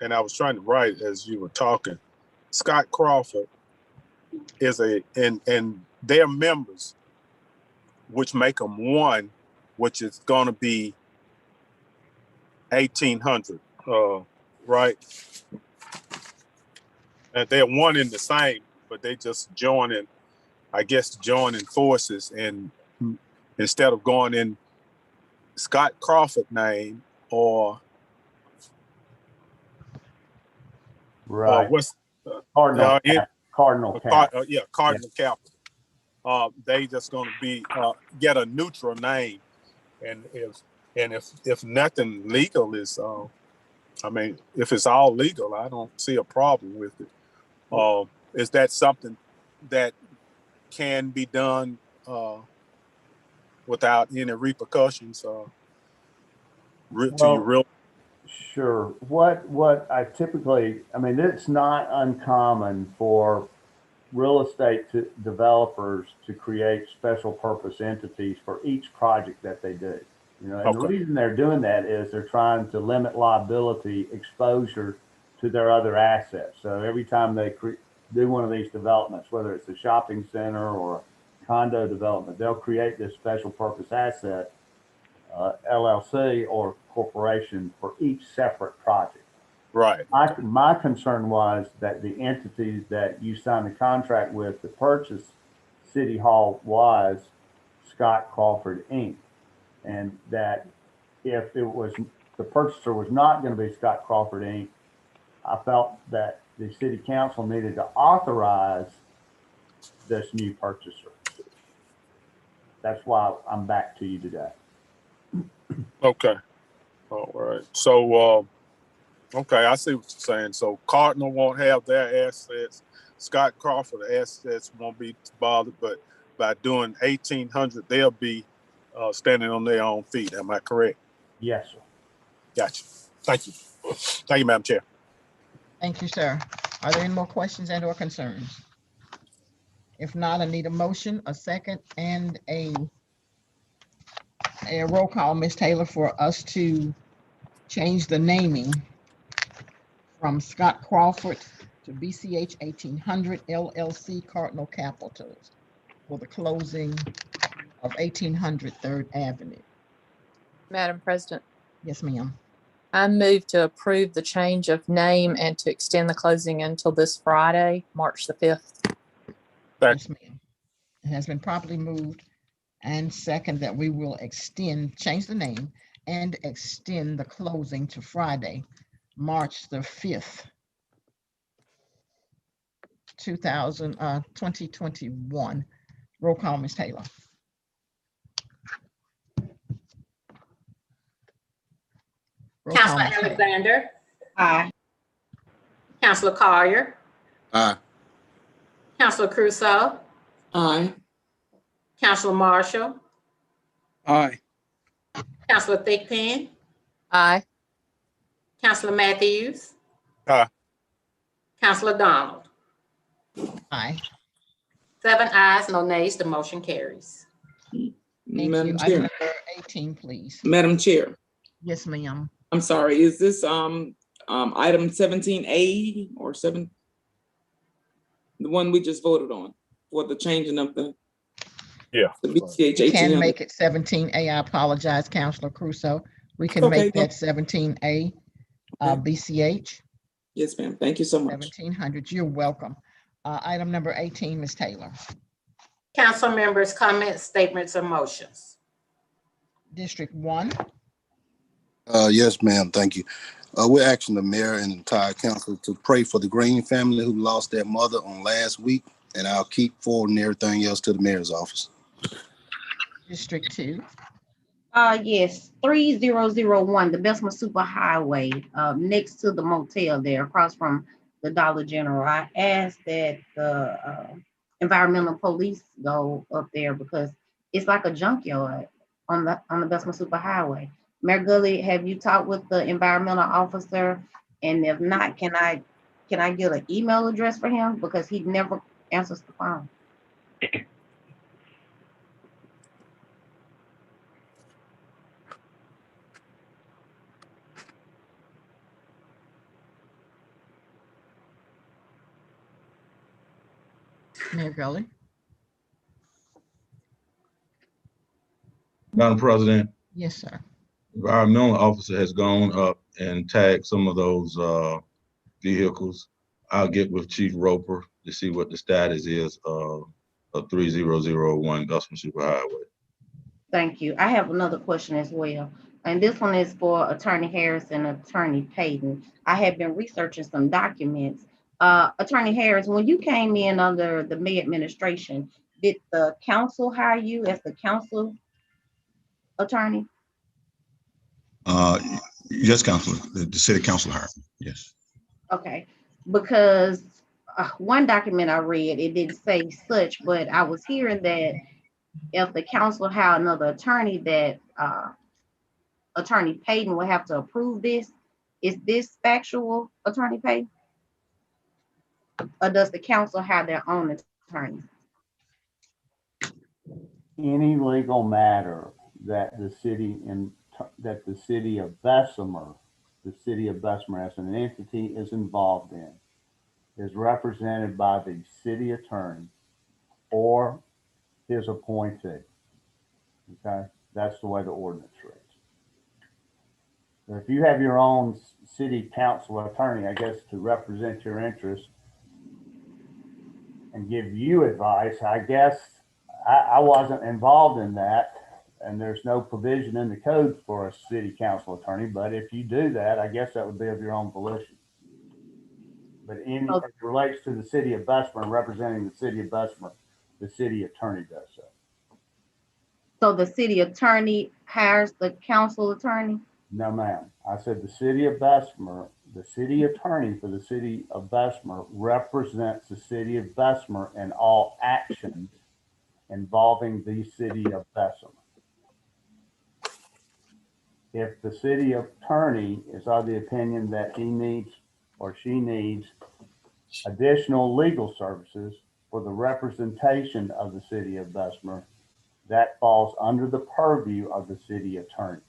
I was trying to write as you were talking. Scott Crawford is and their members, which make them one, which is going to be 1,800, right? And they're one in the same, but they just joining forces, and instead of going in Scott Crawford name or Right. what's Cardinal Cap. Cardinal Capital. They just going to be get a neutral name, and if nothing legal is, I mean, if it's all legal, I don't see a problem with it. Is that something that can be done without any repercussions to your real? Sure. What I typically, I mean, it's not uncommon for real estate developers to create special purpose entities for each project that they do. You know, and the reason they're doing that is they're trying to limit liability exposure to their other assets. So every time they do one of these developments, whether it's a shopping center or a condo development, they'll create this special purpose asset, LLC or corporation, for each separate project. Right. My concern was that the entity that you signed the contract with to purchase City Hall was Scott Crawford Inc. And that if it was, the purchaser was not going to be Scott Crawford Inc., I felt that the city council needed to authorize this new purchaser. That's why I'm back to you today. Okay. All right. So, okay, I see what you're saying. So Cardinal won't have their assets. Scott Crawford assets won't be bothered, but by doing 1,800, they'll be standing on their own feet. Am I correct? Yes, sir. Gotcha. Thank you. Thank you, Madam Chair. Thank you, sir. Are there any more questions and or concerns? If not, I need a motion, a second, and a roll call, Ms. Taylor, for us to change the naming from Scott Crawford to BCH 1800 LLC Cardinal Capitals for the closing of 1800 3rd Avenue. Madam President, Yes, ma'am. I move to approve the change of name and to extend the closing until this Friday, March the 5th. Yes, ma'am. It has been properly moved and second that we will change the name and extend the closing to Friday, March the 5th, 2021. Roll call, Ms. Taylor. Councilor Alexander. Aye. Councilor Collier. Aye. Councilor Crusoe. Aye. Councilor Marshall. Aye. Councilor Thigpen. Aye. Councilor Matthews. Aye. Councilor Donald. Aye. 7 ayes, no nays. The motion carries. Thank Madam you. Chair. Item number 18, please. Madam Chair, Yes, ma'am. I'm sorry, is this item 17A or 7? The one we just voted on for the changing of the BCH We can 1800. make it 17A. I apologize, Councilor Crusoe. We can make that 17A BCH. Yes, ma'am. Thank you so much. 1700. You're welcome. Item number 18, Ms. Taylor. Council members' comments, statements, or motions. District 1. Yes, ma'am. Thank you. We're asking the mayor and the entire council to pray for the Green family who lost their mother on last week, and I'll keep forwarding everything else to the mayor's office. District 2. Yes, 3001, the Bessemer Superhighway, next to the motel there, across from the Dollar General. I asked that the environmental police go up there because It's like a junkyard on the Bessemer Superhighway. Mayor Gully, have you talked with the environmental officer? And if not, can I get an email address for him, because he never answers the phone? Mayor Gully? Madam President, Yes, sir. environmental officer has gone up and tagged some of those vehicles. I'll get with Chief Roper to see what the status is of 3001 Bessemer Superhighway. Thank you. I have another question as well. And this one is for Attorney Harris and Attorney Payton. I have been researching some documents. Attorney Harris, when you came in under the May administration, did the council hire you as the council attorney? Yes, Councilor, the city council hired me, yes. Okay, because one document I read, it didn't say such, but I was hearing that if the council had another attorney, that Attorney Payton will have to approve this. Is this factual, Attorney Payton? Or does the council have their own attorney? Any legal matter that the city of Bessemer, as an entity is involved in, is represented by the city attorney or his appointee. Okay, that's the way the ordinance reads. So if you have your own city council attorney, I guess, to represent your interests and give you advice, I guess I wasn't involved in that, and there's no provision in the code for a city council attorney, but if you do that, I guess that would be of your own volition. But as it relates to the city of Bessemer and representing the city of Bessemer, the city attorney does so. So the city attorney hires the council attorney? No, ma'am. I said the city of Bessemer, the city attorney for the city of Bessemer represents the city of Bessemer in all actions involving the city of Bessemer. If the city attorney is of the opinion that he needs or she needs additional legal services for the representation of the city of Bessemer, that falls under the purview of the city attorney.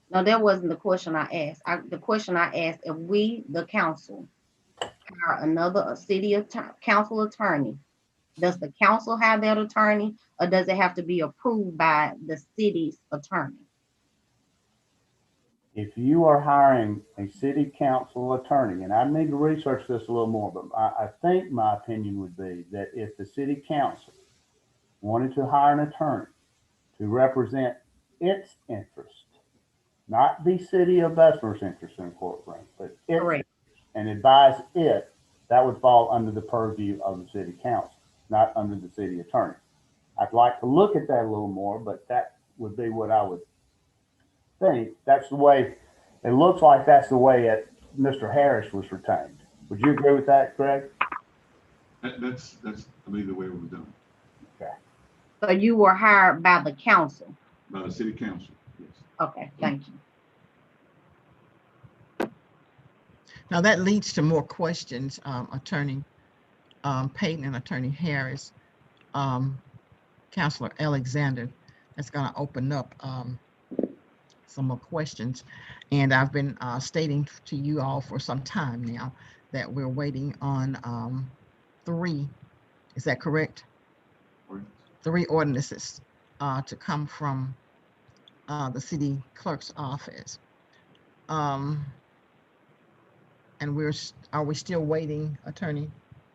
No, that wasn't the question I asked. The question I asked, if we, the council, hire another council attorney, does the council have that attorney, or does it have to be approved by the city's attorney? If you are hiring a city council attorney, and I need to research this a little more, but I think my opinion would be that if the city council wanted to hire an attorney to represent its interest, not the city of Bessemer's interest in courtroom, but its, and advise it, that would fall under the purview of the city council, not under the city attorney. I'd like to look at that a little more, but that would be what I would think. That's the way, it looks like that's the way Mr. Harris was retained. Would you agree with that, Greg? That's I believe the way it was done. Okay. So you were hired by the council? By the city council, yes. Okay, thank you. Now that leads to more questions, Attorney Payton and Attorney Harris. Counselor Alexander, that's going to open up some more questions. And I've been stating to you all for some time now that we're waiting on 3, is that correct? 3 ordinances to come from the city clerk's office. And are we still waiting, Attorney?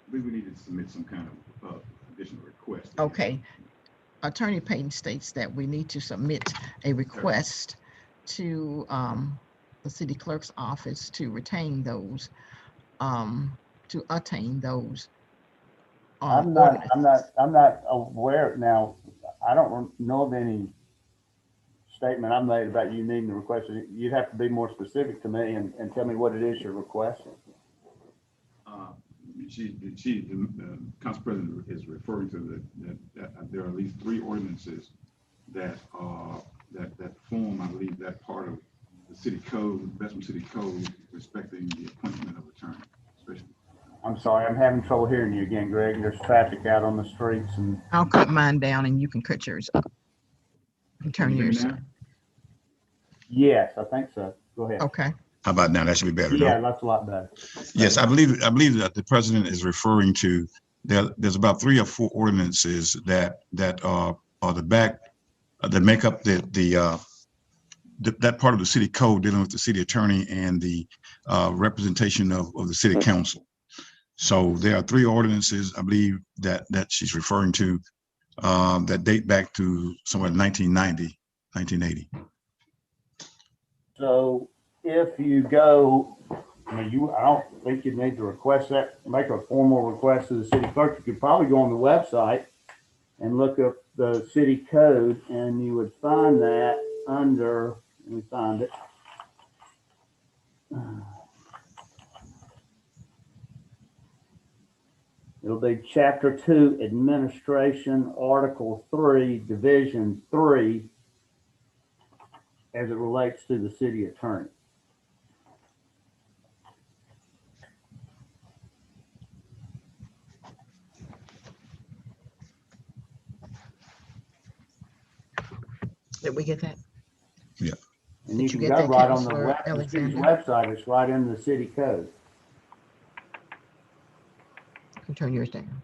I believe we need to submit some kind of additional request. Okay. Attorney Payton states that we need to submit a request to the city clerk's office to retain those, to attain those. I'm not aware now. I don't know of any statement I made about you needing to request it. You'd have to be more specific to me and tell me what it is you're requesting. the council president is referring to that there are at least 3 ordinances that form, I believe, that part of the city code, Bessemer City Code, respecting the appointment of attorney, especially. I'm sorry, I'm having trouble hearing you again, Greg. There's traffic out on the streets and. I'll cut mine down and you can cut yours up. And turn Can you hear me yours. now? Yes, I think so. Go ahead. Okay. How about now? That should be better. Yeah, No? that's a lot better. Yes, I believe that the president is referring to there's about 3 or 4 ordinances that are the back that make up that part of the city code dealing with the city attorney and the representation of the city council. So there are 3 ordinances, I believe, that she's referring to that date back to somewhere in 1990, 1980. So if you go, I don't think you need to request that, make a formal request to the city clerk. You could probably go on the website and look up the city code, and you would find that under, let me find it. It'll be Chapter 2, Administration, Article 3, Division 3, as it relates to the city attorney. Did we get that? Yeah. And Did you you can get go that, right on the Councilor the city's Alexander? website. It's right in the city code. You can turn yours down.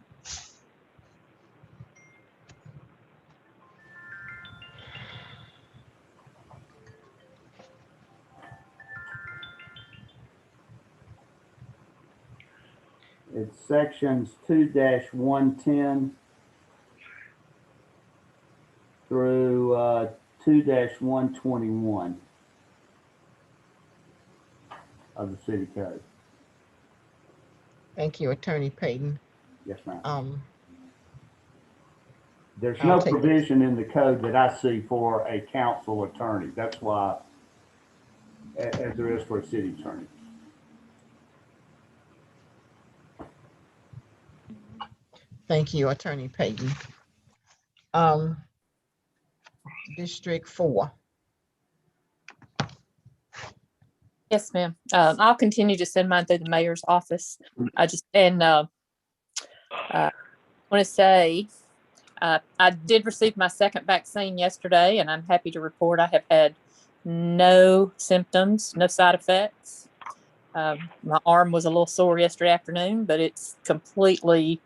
It's sections 2-110 through 2-121 of the city code. Thank you, Attorney Payton. Yes, ma'am. There's I'll no take this. provision in the code that I see for a council attorney. That's why, as there is for a city attorney. Thank you, Attorney Payton. District 4. Yes, ma'am. I'll continue to send mine through the mayor's office. I want to say I did receive my 2nd vaccine yesterday, and I'm happy to report I have had no symptoms, no side effects. My arm was a little sore yesterday afternoon, but it's completely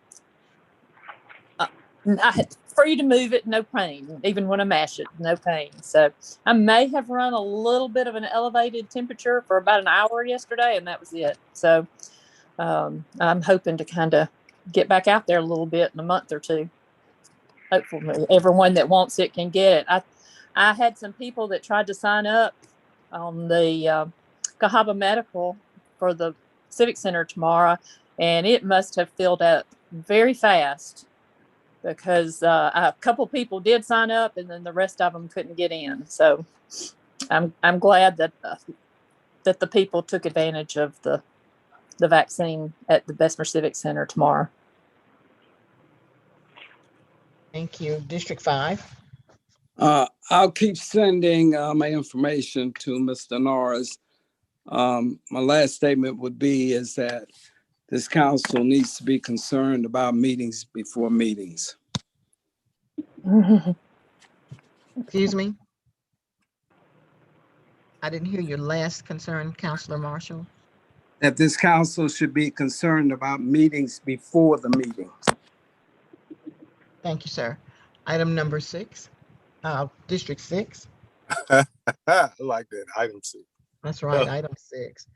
free to move it, no pain. Even when I mash it, no pain. So I may have run a little bit of an elevated temperature for about an hour yesterday, and that was it. So I'm hoping to kind of get back out there a little bit in a month or 2. Hopefully everyone that wants it can get it. I had some people that tried to sign up on the Cahaba Medical for the Civic Center tomorrow, and it must have filled up very fast, because a couple people did sign up, and then the rest of them couldn't get in. So I'm glad that the people took advantage of the vaccine at the Bessemer Civic Center tomorrow. Thank you. District 5. I'll keep sending my information to Mr. Norris. My last statement would be is that this council needs to be concerned about meetings before meetings. Excuse me? I didn't hear your last concern, Councilor Marshall. That this council should be concerned about meetings before the meeting. Thank you, sir. Item number 6, District 6. I like that, item 6. That's right, item 6.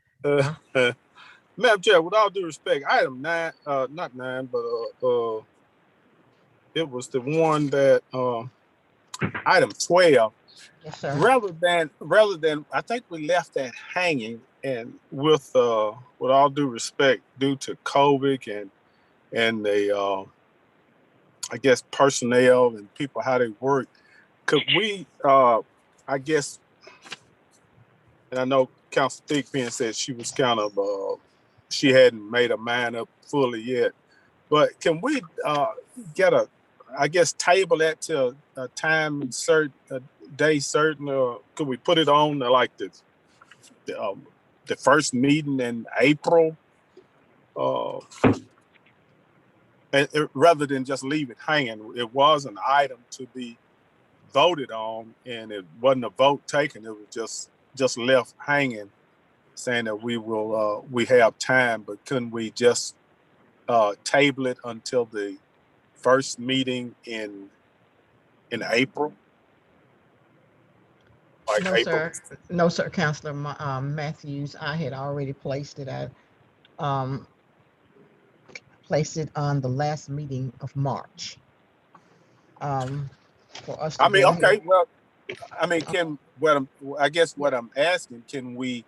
Madam Chair, with all due respect, item 9, not 9, but it was the one that item 12. Yes, sir. Rather than, I think we left that hanging, and with all due respect, due to COVID and the I guess personnel and people how they work, could we I guess, and I know Council Thigpen said she was kind of she hadn't made her mind up fully yet. But can we get I guess, table that to a time certain, a day certain, or could we put it on like the first meeting in April? Rather than just leave it hanging. It was an item to be voted on, and it wasn't a vote taken. It was just left hanging, saying that we have time, but couldn't we just table it until the first meeting in April? Like No, April. sir. No, sir, Counselor Matthews. I had already placed it at placed it on the last meeting of March. For us to I mean, go okay, ahead. well, I mean, I guess what I'm asking, can we,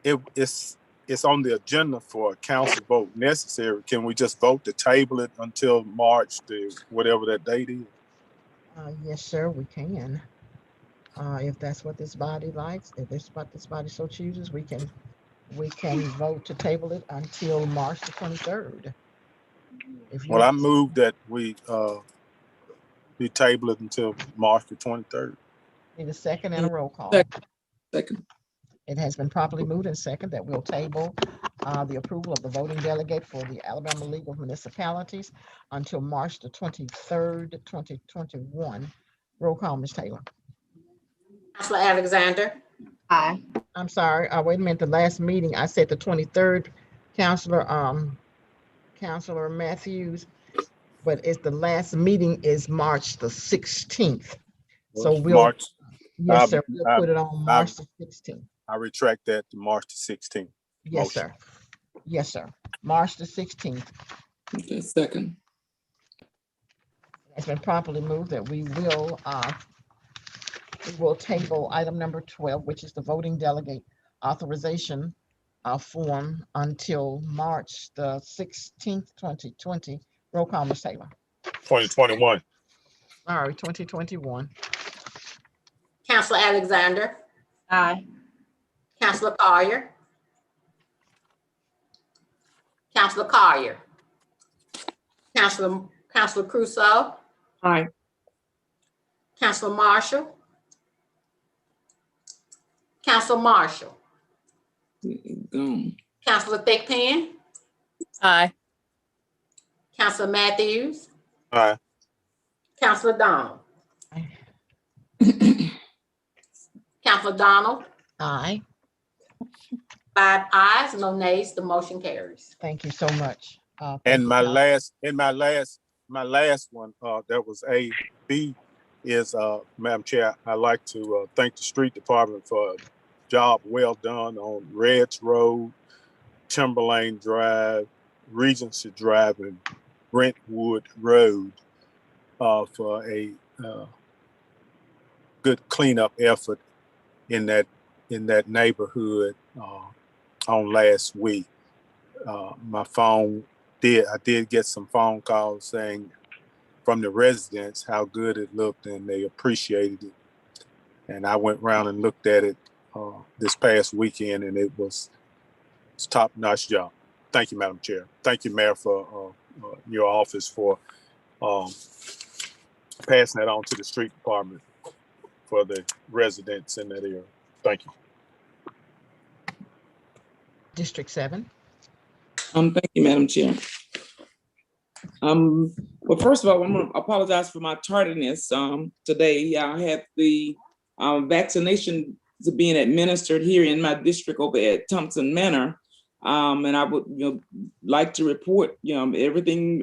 it's on the agenda for a council vote necessary. Can we just vote to table it until March, whatever that date is? Yes, sir, we can. If that's what this body likes, if this what this body so chooses, we can vote to table it until March the 23rd. Well, I move that we table it until March the 23rd. Need a second and a roll call. Second. It has been properly moved and second that we'll table the approval of the voting delegate for the Alabama League of Municipalities until March the 23rd, 2021. Roll call, Ms. Taylor. Counselor Alexander. Aye. I'm sorry. Wait a minute. The last meeting, I said the 23rd, Counselor Matthews, but it's the last meeting is March the 16th. So we'll, March. yes, sir. We'll put it on March the 16th. I retract that to March the 16th. Yes, Motion. sir. Yes, sir. March the 16th. Okay, second. It's been properly moved that we will table item number 12, which is the voting delegate authorization form until March the 16th, 2020. Roll call, Ms. Taylor. 2021. Sorry, 2021. Counselor Alexander. Aye. Counselor Collier. Counselor Collier. Counselor Crusoe. Aye. Counselor Marshall. Counselor Marshall. Gone. Counselor Thickpen. Aye. Counselor Matthews. Aye. Counselor Donald. Counselor Donald. Aye. 5 ayes, no nays. The motion carries. Thank you so much. And my last one, that was A, B, is Madam Chair, I'd like to thank the street department for a job well done on Reds Road, Timberlane Drive, Regency Drive, and Brentwood Road for a good cleanup effort in that neighborhood on last week. I did get some phone calls saying from the residents how good it looked, and they appreciated it. And I went around and looked at it this past weekend, and it's top-notch job. Thank you, Madam Chair. Thank you, Mayor, for your office for passing that on to the street department for the residents in that area. Thank you. District 7. Thank you, Madam Chair. Well, first of all, I'm going to apologize for my tardiness. Today, I had the vaccination being administered here in my district over at Thompson Manor, and I would like to report, everything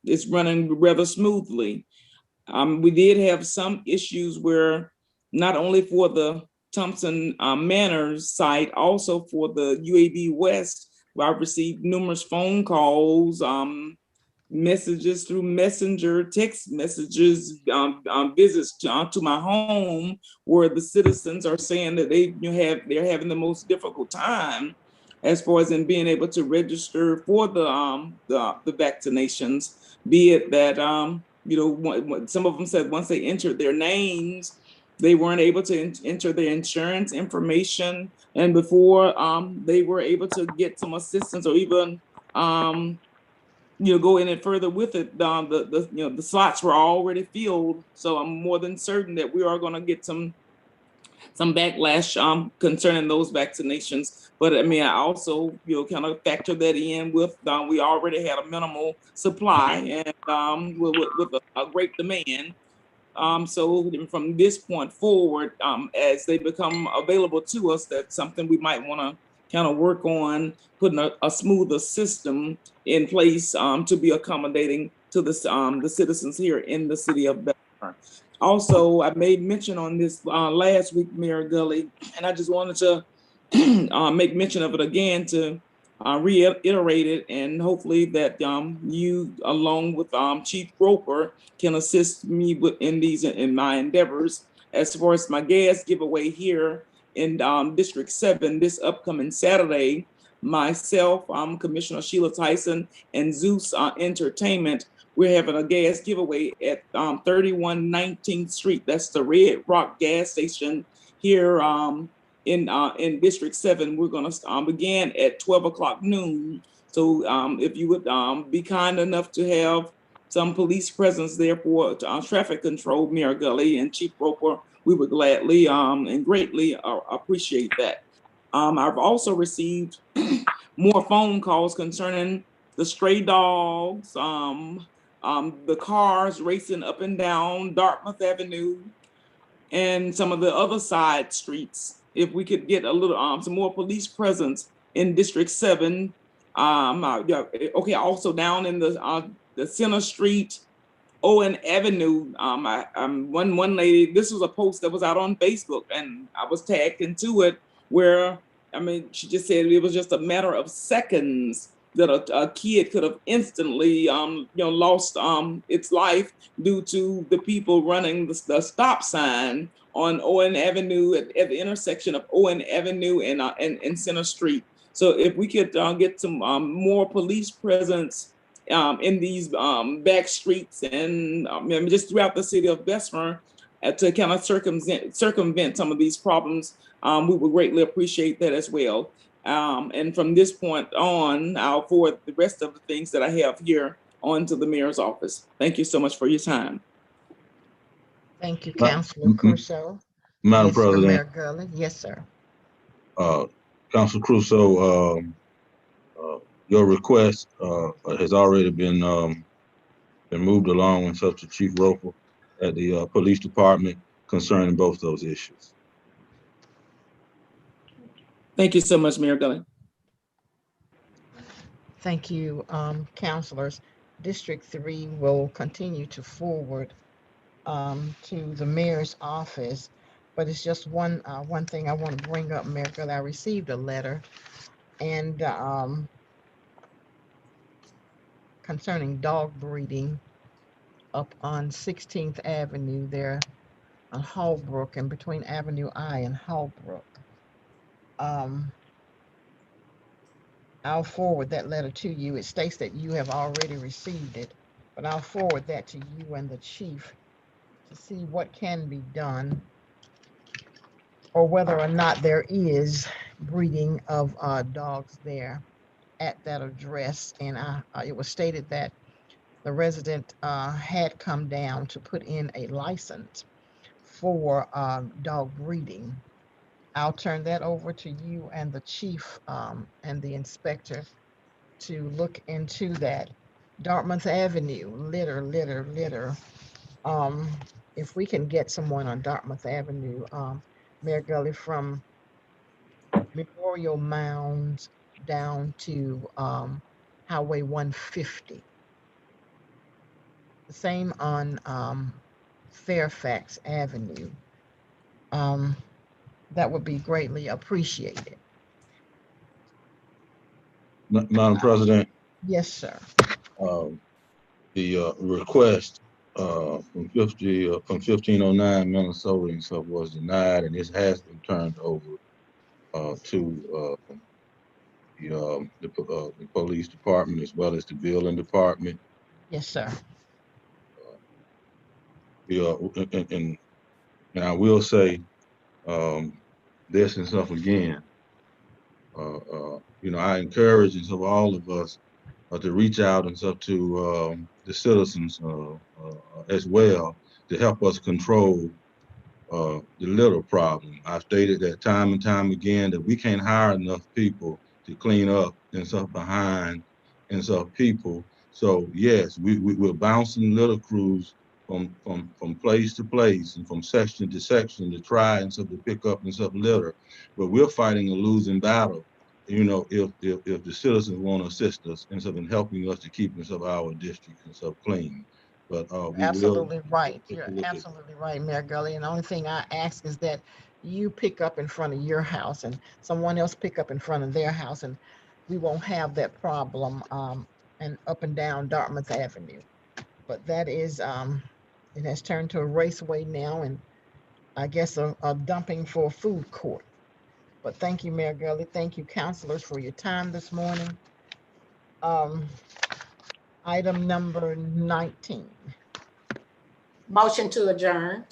is running rather smoothly. We did have some issues where not only for the Thompson Manor site, also for the UAB West, where I've received numerous phone calls, messages through messenger, text messages, visits to my home, where the citizens are saying that they're having the most difficult time as far as in being able to register for the vaccinations. Be it that some of them said once they entered their names they weren't able to enter their insurance information, and before they were able to get some assistance or even go in it further with it, the slots were already filled. So I'm more than certain that we are going to get some backlash concerning those vaccinations. But I mean, I also kind of factor that in with we already had a minimal supply and with a great demand. So from this point forward, as they become available to us, that's something we might want to kind of work on putting a smoother system in place to be accommodating to the citizens here in the city of Bessemer. Also, I made mention on this last week, Mayor Gully, and I just wanted to make mention of it again to reiterate it, and hopefully that you, along with Chief Roper, can assist me in my endeavors. As far as my gas giveaway here in District 7 this upcoming Saturday, myself, Commissioner Sheila Tyson, and Zeus Entertainment, we're having a gas giveaway at 31 19th Street. That's the Red Rock gas station here in District 7. We're going to begin at 12 o'clock noon. So if you would be kind enough to have some police presence there for traffic control, Mayor Gully and Chief Roper, we would gladly and greatly appreciate that. I've also received more phone calls concerning the stray dogs, the cars racing up and down Dartmouth Avenue, and some of the other side streets. If we could get a little some more police presence in District 7. Okay, also down in the Center Street, Owen Avenue. One lady, this was a post that was out on Facebook, and I was tagged into it, where she just said it was just a matter of seconds that a kid could have instantly lost its life due to the people running the stop sign on Owen Avenue at the intersection of Owen Avenue and Center Street. So if we could get some more police presence in these back streets and just throughout the city of Bessemer to kind of circumvent some of these problems, we would greatly appreciate that as well. And from this point on, I'll forward the rest of the things that I have here on to the mayor's office. Thank you so much for your time. Thank you, Councilor Crusoe. Madam Yes, sir, President. Mayor Gully. Yes, sir. Councilor Crusoe, your request has already been moved along with Substitute Chief Roper at the police department concerning both those issues. Thank you so much, Mayor Gully. Thank you, councilors. District 3 will continue to forward to the mayor's office, but it's just one thing I want to bring up, Mayor Gully. I received a letter and concerning dog breeding up on 16th Avenue there on Hallbrook and between Avenue I and Hallbrook. I'll forward that letter to you. It states that you have already received it, but I'll forward that to you and the chief to see what can be done or whether or not there is breeding of dogs there at that address. And it was stated that the resident had come down to put in a license for dog breeding. I'll turn that over to you and the chief and the inspector to look into that. Dartmouth Avenue, litter. If we can get someone on Dartmouth Avenue, Mayor Gully, from Memorial Mounds down to Highway 150. The same on Fairfax Avenue. That would be greatly appreciated. Madam President. Yes, sir. The request from 1509 Minnesota and stuff was denied, and this has been turned over to the police department as well as the building department. Yes, sir. And And I will say this and stuff again. You know, I encourage and stuff all of us to reach out and stuff to the citizens as well to help us control the litter problem. I've stated that time and time again that we can't hire enough people to clean up and stuff behind and stuff people. So yes, we're bouncing litter crews from place to place and from section to section to try and stuff to pick up and stuff litter, but we're fighting a losing battle. You know, if the citizens want to assist us and stuff in helping us to keep and stuff our district and stuff clean. But we Absolutely will right. take a You're look at it. absolutely right, Mayor Gully. And the only thing I ask is that you pick up in front of your house and someone else pick up in front of their house, and we won't have that problem and up and down Dartmouth Avenue. But that is, it has turned to a raceway now, and I guess a dumping for a food court. But thank you, Mayor Gully. Thank you, councilors, for your time this morning. Item number 19. Motion to adjourn.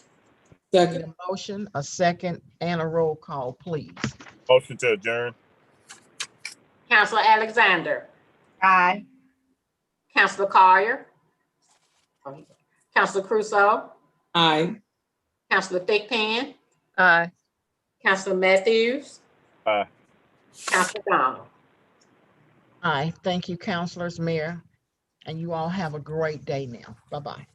Need Second. a motion, a second, and a roll call, please. Motion to adjourn. Counselor Alexander. Aye. Counselor Collier. Counselor Crusoe. Aye. Counselor Thickpan. Aye. Counselor Matthews. Aye. Counselor Donald. Aye. Thank you, councilors, mayor, and you all have a great day now. Bye-bye.